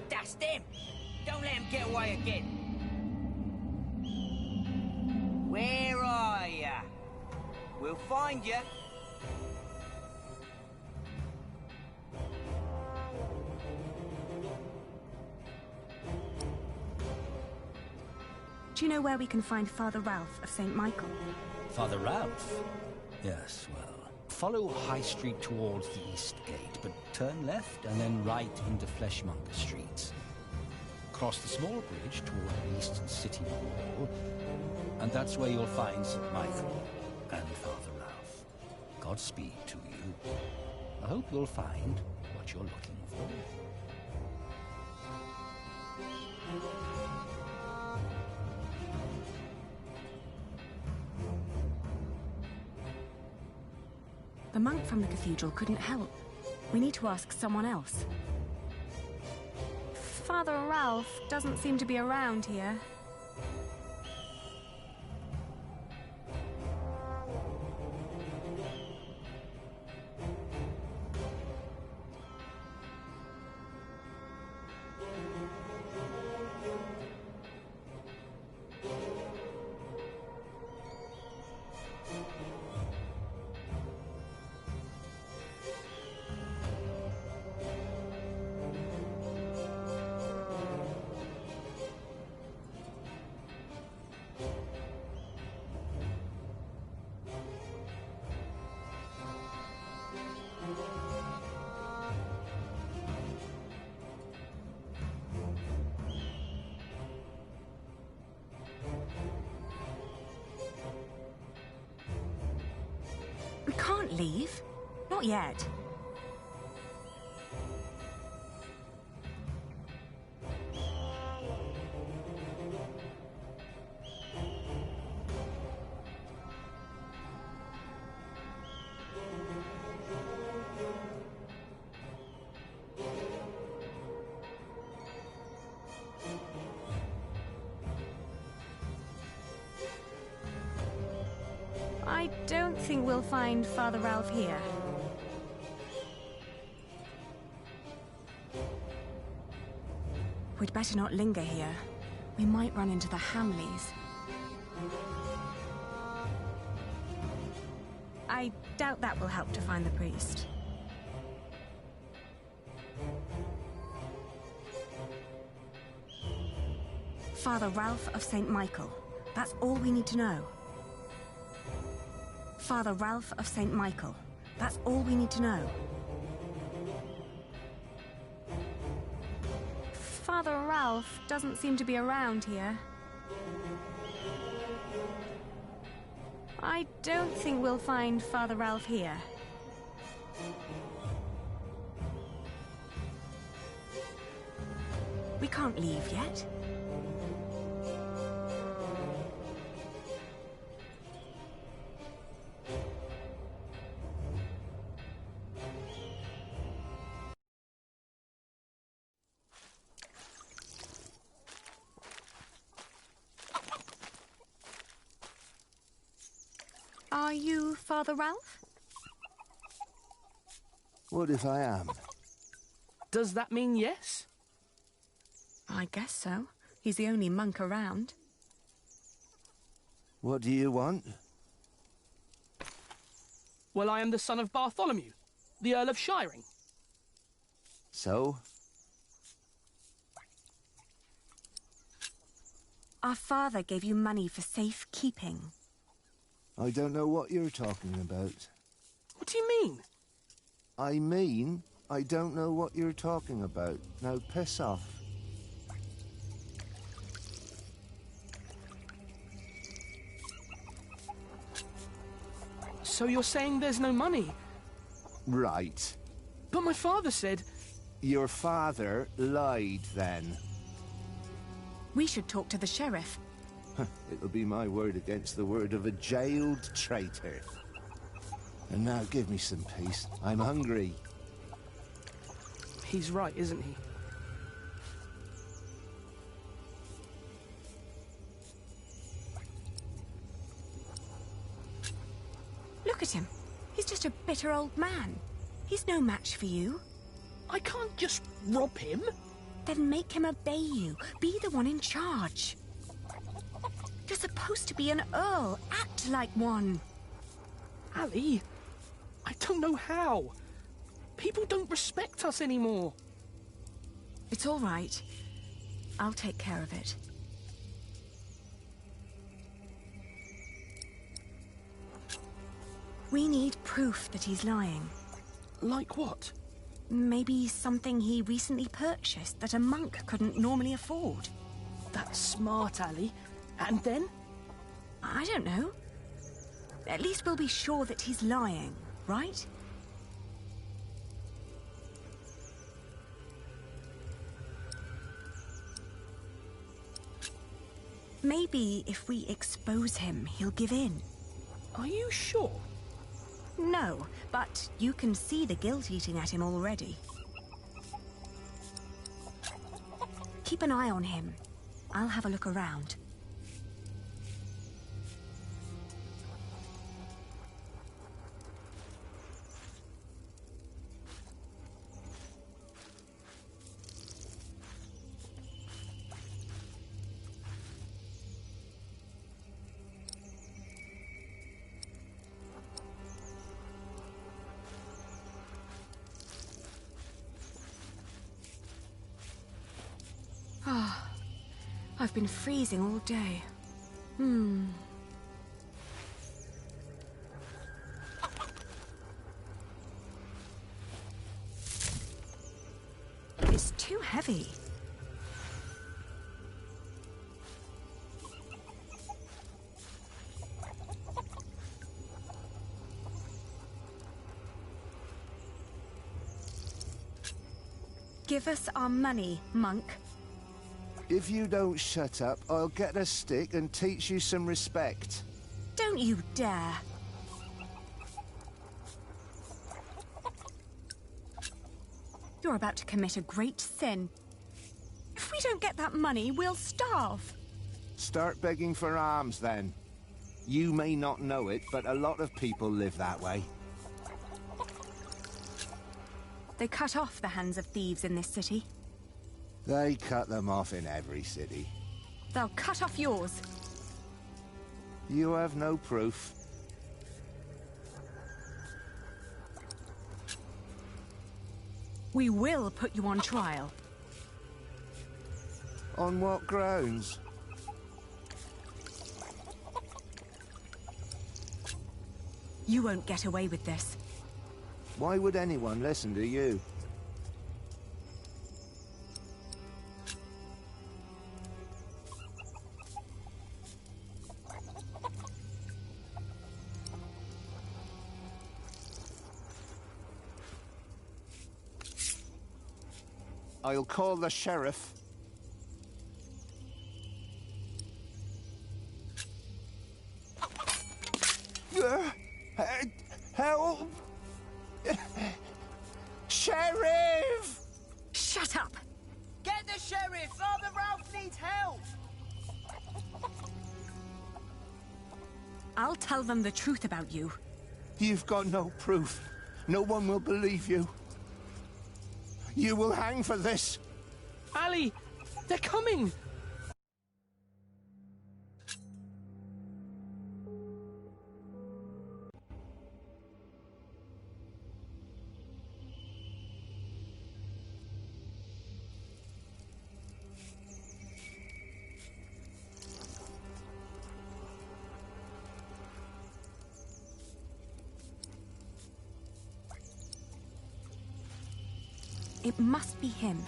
That's them! Don't let them get away again! Where are ya? We'll find ya! Do you know where we can find Father Ralph of St. Michael? Father Ralph? Yes, well, follow High Street towards the East Gate, but turn left and then right into Fleshmonger Street. Cross the small bridge toward the Eastern City Wall, and that's where you'll find St. Michael and Father Ralph. Godspeed to you. I hope you'll find what you're looking for. The monk from the cathedral couldn't help. We need to ask someone else. Father Ralph doesn't seem to be around here. We can't leave. Not yet. I don't think we'll find Father Ralph here. We'd better not linger here. We might run into the Hamleys. I doubt that will help to find the priest. Father Ralph of St. Michael. That's all we need to know. Father Ralph of St. Michael. That's all we need to know. Father Ralph doesn't seem to be around here. I don't think we'll find Father Ralph here. We can't leave yet. you Father Ralph? What if I am? Does that mean yes? I guess so. He's the only monk around. What do you want? Well, I am the son of Bartholomew, the Earl of Shiring. So? Our father gave you money for safekeeping. I don't know what you're talking about. What do you mean? I mean, I don't know what you're talking about. Now piss off. So you're saying there's no money? Right. But my father said... Your father lied then. We should talk to the sheriff. It'll be my word against the word of a jailed traitor. And now give me some peace. I'm hungry. He's right, isn't he? Look at him. He's just a bitter old man. He's no match for you. I can't just rob him. Then make him obey you. Be the one in charge. You're supposed to be an earl. Act like one. Ali, I don't know how. People don't respect us anymore. It's all right. I'll take care of it. We need proof that he's lying. Like what? Maybe something he recently purchased that a monk couldn't normally afford. That's smart, Ali. And then? I don't know. At least we'll be sure that he's lying, right? Maybe if we expose him, he'll give in. Are you sure? No, but you can see the guilt eating at him already. Keep an eye on him. I'll have a look around. Ah, I've been freezing all day. It's too heavy. Give us our money, monk. If you don't shut up, I'll get a stick and teach you some respect. Don't you dare. You're about to commit a great sin. If we don't get that money, we'll starve. Start begging for alms, then. You may not know it, but a lot of people live that way. They cut off the hands of thieves in this city. They cut them off in every city. They'll cut off yours. You have no proof. We will put you on trial. On what grounds? You won't get away with this. Why would anyone listen to you? I'll call the sheriff. Help! Sheriff! Shut up! Get the sheriff! Father Ralph needs help! I'll tell them the truth about you. You've got no proof. No one will believe you. You will hang for this. Ali! They're coming! It must be him.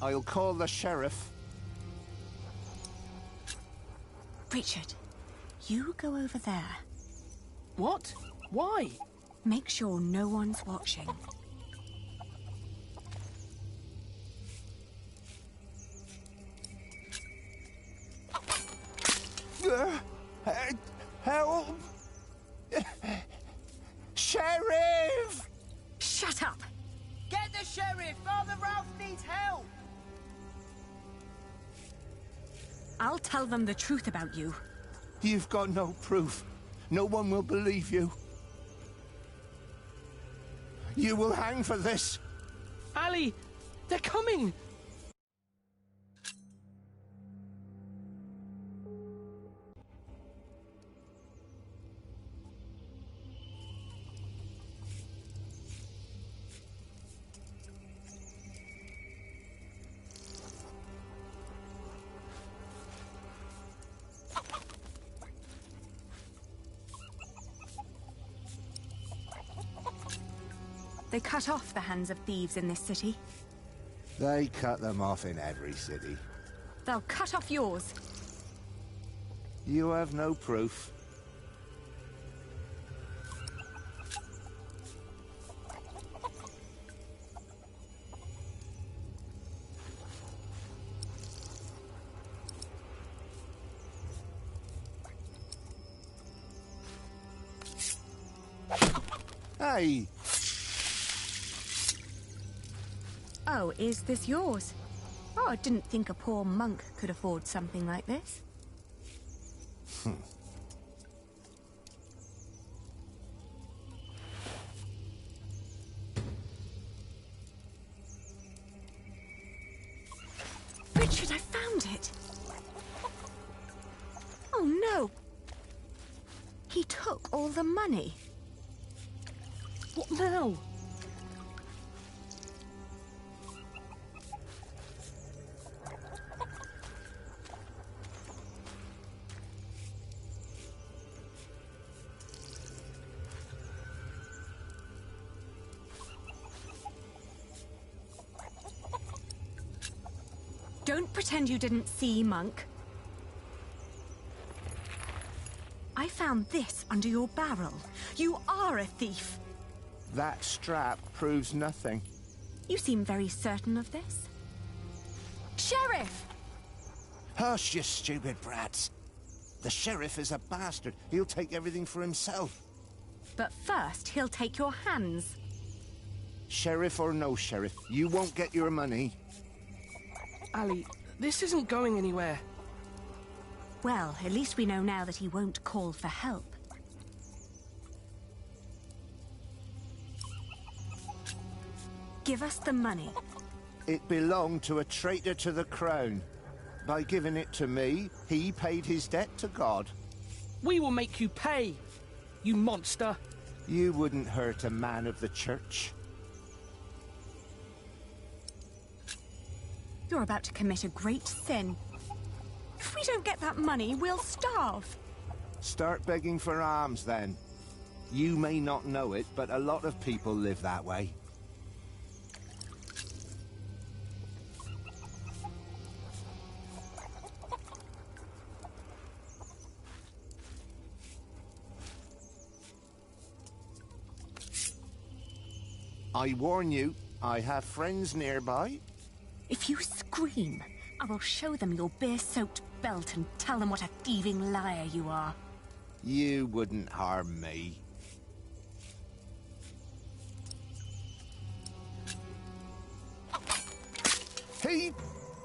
I'll call the sheriff. Richard, you go over there. What? Why? Make sure no one's watching. Help! Sheriff! Shut up! Get the sheriff! Father Ralph needs help! I'll tell them the truth about you. You've got no proof. No one will believe you. You will hang for this. Ali! They're coming! They cut off the hands of thieves in this city. They cut them off in every city. They'll cut off yours. You have no proof. Hey! Oh, is this yours? Oh, I didn't think a poor monk could afford something like this. Richard, I found it! Oh no! He took all the money. What now? Don't pretend you didn't see, monk. I found this under your barrel. You are a thief. That strap proves nothing. You seem very certain of this. Sheriff! Hush, you stupid brats. The sheriff is a bastard. He'll take everything for himself. But first, he'll take your hands. Sheriff or no sheriff, you won't get your money. Ali, this isn't going anywhere. Well, at least we know now that he won't call for help. Give us the money. It belonged to a traitor to the crown. By giving it to me, he paid his debt to God. We will make you pay, you monster. You wouldn't hurt a man of the church. You're about to commit a great sin. If we don't get that money, we'll starve. Start begging for alms, then. You may not know it, but a lot of people live that way. I warn you, I have friends nearby. If you scream, I will show them your beer-soaked belt and tell them what a thieving liar you are. You wouldn't harm me. He...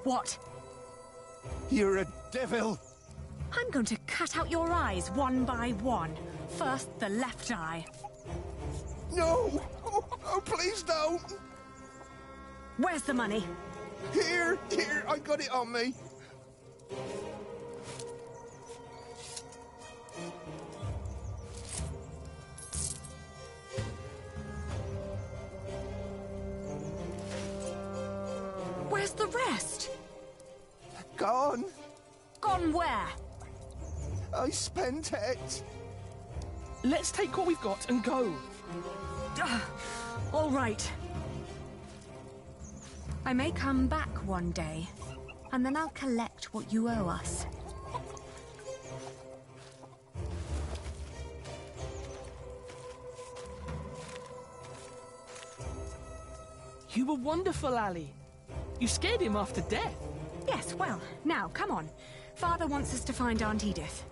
What? You're a devil. I'm going to cut out your eyes one by one. First, the left eye. No! Oh, please don't! Where's the money? Here, I got it on me. Where's the rest? Gone. Gone where? I spent it. Let's take what we've got and go. All right. I may come back one day, and then I'll collect what you owe us. You were wonderful, Ali. You scared him after death. Yes, well, now, come on. Father wants us to find Aunt Edith.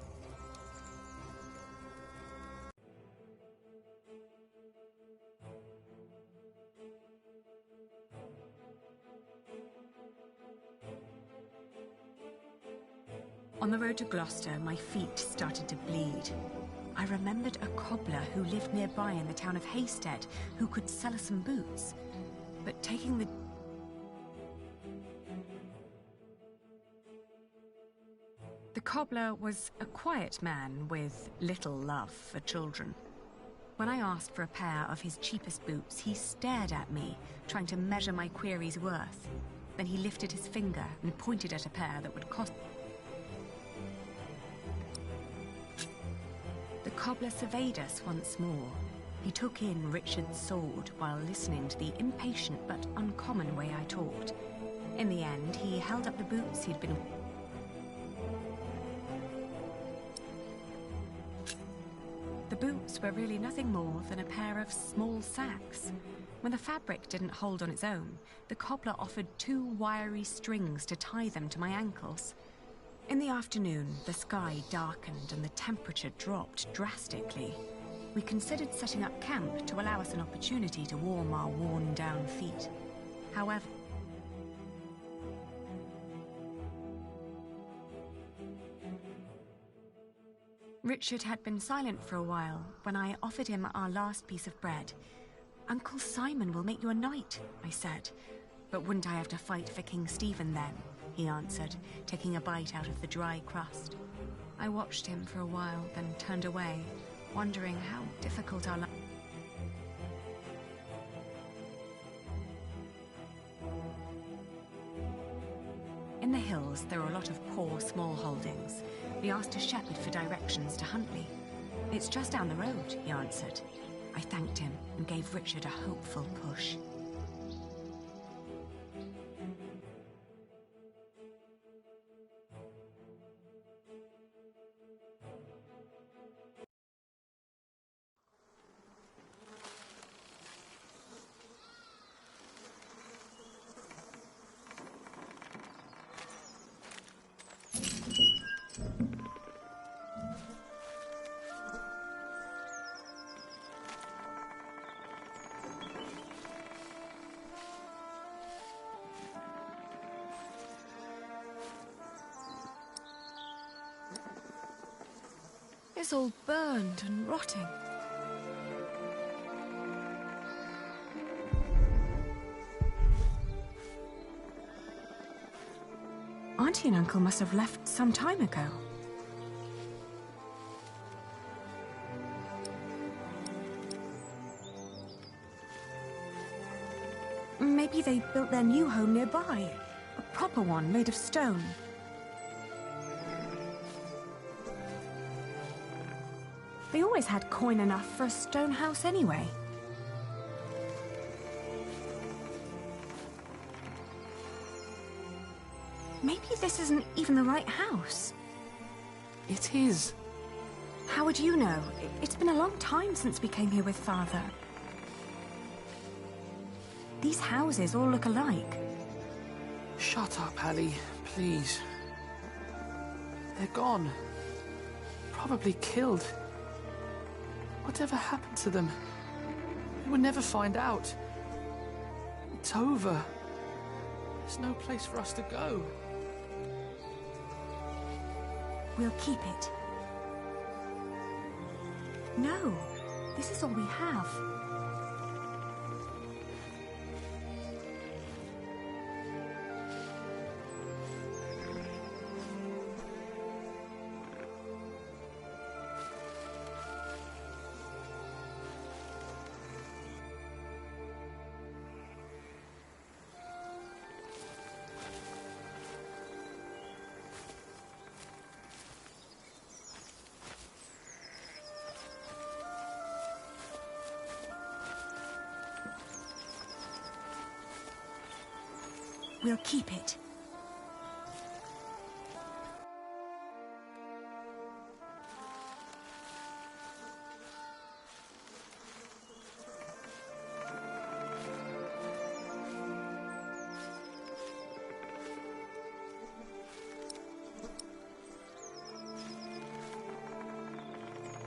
On the road to Gloucester, my feet started to bleed. I remembered a cobbler who lived nearby in the town of Hastead who could sell us some boots. But taking the... The cobbler was a quiet man with little love for children. When I asked for a pair of his cheapest boots, he stared at me, trying to measure my query's worth. Then he lifted his finger and pointed at a pair that would cost... The cobbler surveyed us once more. He took in Richard's sword while listening to the impatient but uncommon way I talked. In the end, he held up the boots he'd been... The boots were really nothing more than a pair of small sacks. When the fabric didn't hold on its own, the cobbler offered 2 wiry strings to tie them to my ankles. In the afternoon, the sky darkened and the temperature dropped drastically. We considered setting up camp to allow us an opportunity to warm our worn-down feet. However... Richard had been silent for a while when I offered him our last piece of bread. "Uncle Simon will make you a knight," I said. "But wouldn't I have to fight for King Stephen then?" he answered, taking a bite out of the dry crust. I watched him for a while, then turned away, wondering how difficult our life... In the hills, there were a lot of poor small holdings. We asked a shepherd for directions to Huntley. "It's just down the road," he answered. I thanked him and gave Richard a hopeful push. It's all burned and rotting. Auntie and Uncle must have left some time ago. Maybe they built their new home nearby. A proper one made of stone. They always had coin enough for a stone house anyway. Maybe this isn't even the right house. It is. How would you know? It's been a long time since we came here with Father. These houses all look alike. Shut up, Allie, please. They're gone. Probably killed. Whatever happened to them? We will never find out. It's over. There's no place for us to go. We'll keep it. No, this is all we have. We'll keep it.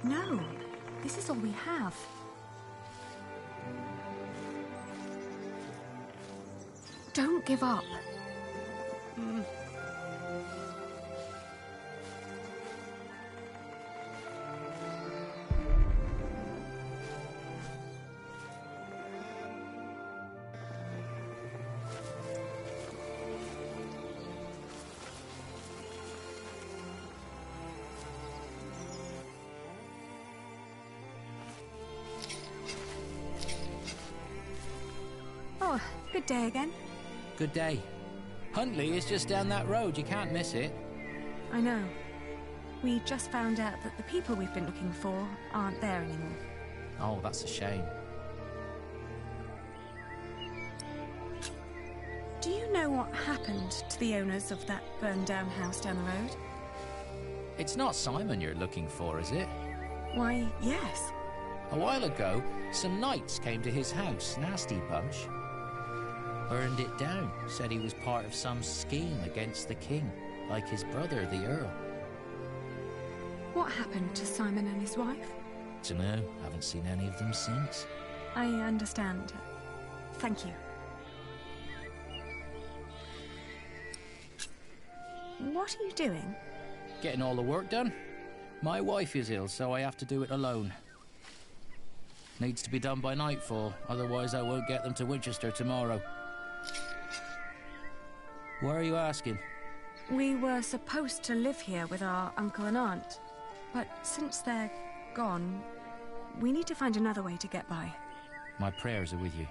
No, this is all we have. Don't give up. Oh, good day again. Good day. Huntley is just down that road. You can't miss it. I know. We just found out that the people we've been looking for aren't there anymore. Oh, that's a shame. Do you know what happened to the owners of that burned-down house down the road? It's not Simon you're looking for, is it? Why, yes. A while ago, some knights came to his house. Nasty bunch. Burned it down. Said he was part of some scheme against the king, like his brother, the Earl. What happened to Simon and his wife? Dunno. Haven't seen any of them since. I understand. Thank you. What are you doing? Getting all the work done. My wife is ill, so I have to do it alone. Needs to be done by nightfall, otherwise I won't get them to Winchester tomorrow. Why are you asking? We were supposed to live here with our uncle and aunt, but since they're gone, we need to find another way to get by. My prayers are with you.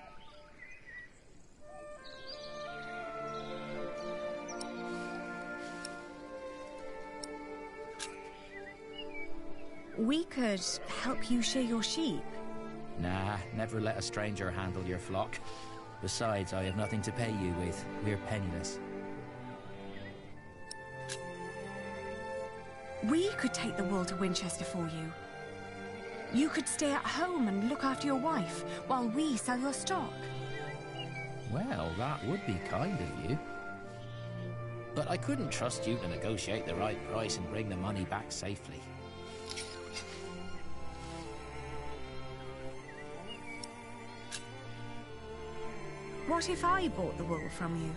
We could help you shear your sheep. Nah, never let a stranger handle your flock. Besides, I have nothing to pay you with. We're penniless. We could take the wool to Winchester for you. You could stay at home and look after your wife while we sell your stock. Well, that would be kind of you. But I couldn't trust you to negotiate the right price and bring the money back safely. What if I bought the wool from you?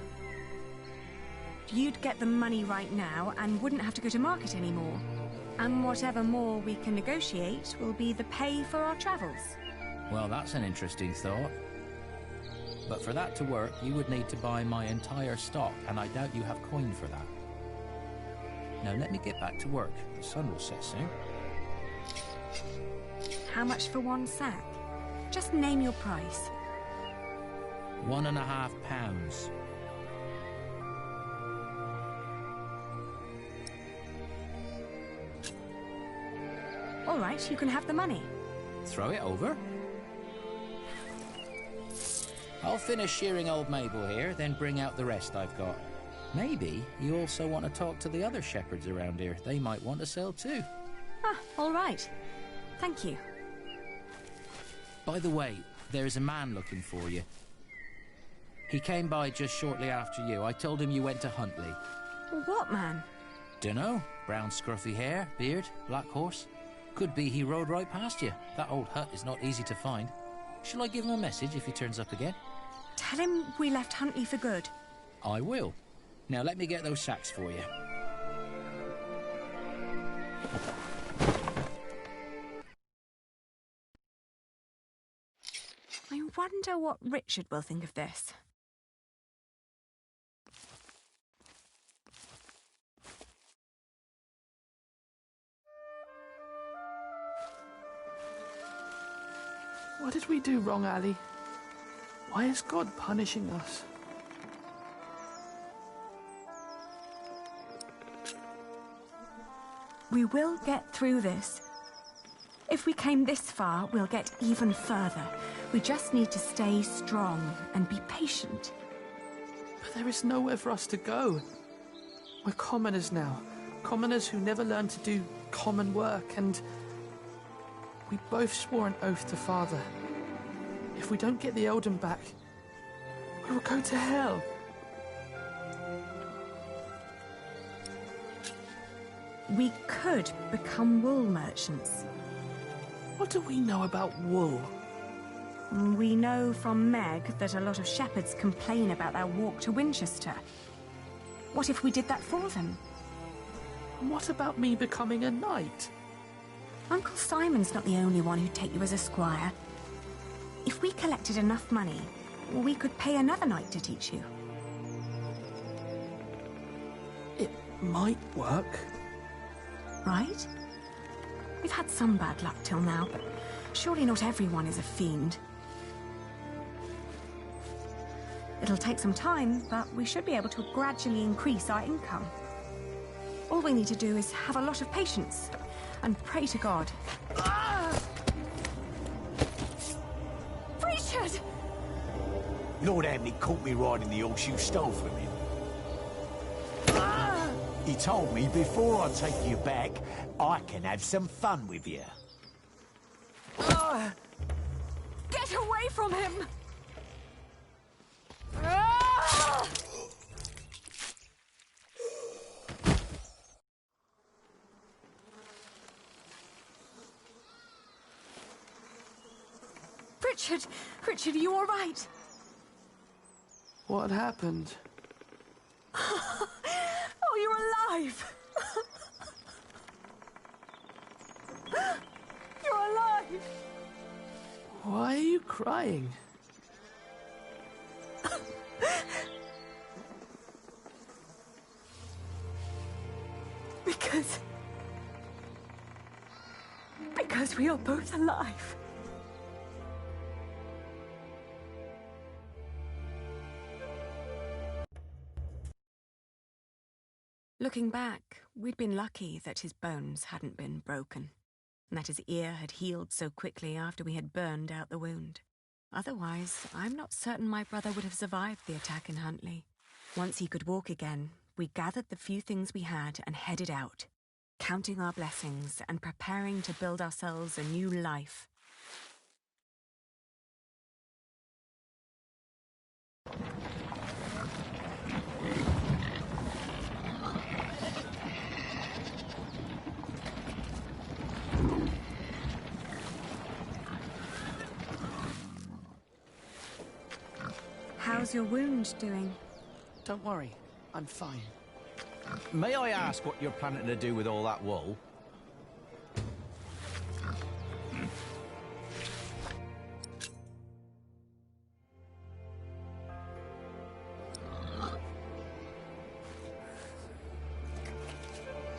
You'd get the money right now and wouldn't have to go to market anymore. And whatever more we can negotiate will be the pay for our travels. Well, that's an interesting thought. But for that to work, you would need to buy my entire stock, and I doubt you have coin for that. Now let me get back to work. The sun will set soon. How much for one sack? Just name your price. £1.50. All right, you can have the money. Throw it over. I'll finish shearing old Mabel here, then bring out the rest I've got. Maybe you also want to talk to the other shepherds around here. They might want to sell too. Ah, all right. Thank you. By the way, there's a man looking for you. He came by just shortly after you. I told him you went to Huntley. What man? Dunno. Brown scruffy hair, beard, black horse. Could be he rode right past you. That old hut is not easy to find. Shall I give him a message if he turns up again? Tell him we left Huntley for good. I will. Now let me get those sacks for you. I wonder what Richard will think of this. What did we do wrong, Ali? Why is God punishing us? We will get through this. If we came this far, we'll get even further. We just need to stay strong and be patient. But there is nowhere for us to go. We're commoners now. Commoners who never learned to do common work, and we both swore an oath to Father. If we don't get the Eldon back, we will go to hell. We could become wool merchants. What do we know about wool? We know from Meg that a lot of shepherds complain about their walk to Winchester. What if we did that for them? And what about me becoming a knight? Uncle Simon's not the only one who'd take you as a squire. If we collected enough money, we could pay another knight to teach you. It might work. Right? We've had some bad luck till now, but surely not everyone is a fiend. It'll take some time, but we should be able to gradually increase our income. All we need to do is have a lot of patience and pray to God. Richard! Lord Hamley caught me riding the horse you stole from him. He told me before I take you back, I can have some fun with you. Get away from him! Richard, are you all right? What happened? Oh, you're alive! You're alive! Why are you crying? Because we are both alive. Looking back, we'd been lucky that his bones hadn't been broken, and that his ear had healed so quickly after we had burned out the wound. Otherwise, I'm not certain my brother would have survived the attack in Huntley. Once he could walk again, we gathered the few things we had and headed out, counting our blessings and preparing to build ourselves a new life. How's your wound doing? Don't worry, I'm fine. May I ask what you're planning to do with all that wool?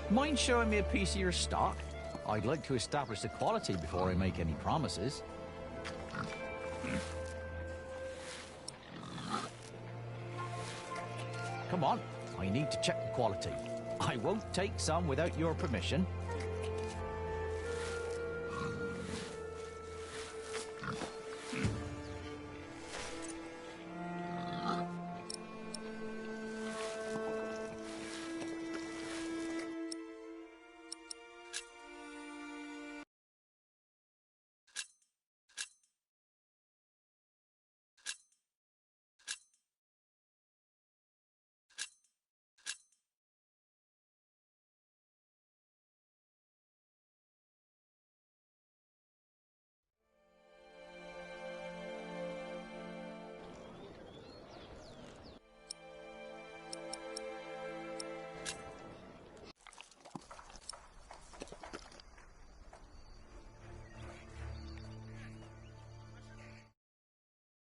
Mind showing me a piece of your stock? I'd like to establish the quality before I make any promises. Come on, I need to check the quality. I won't take some without your permission.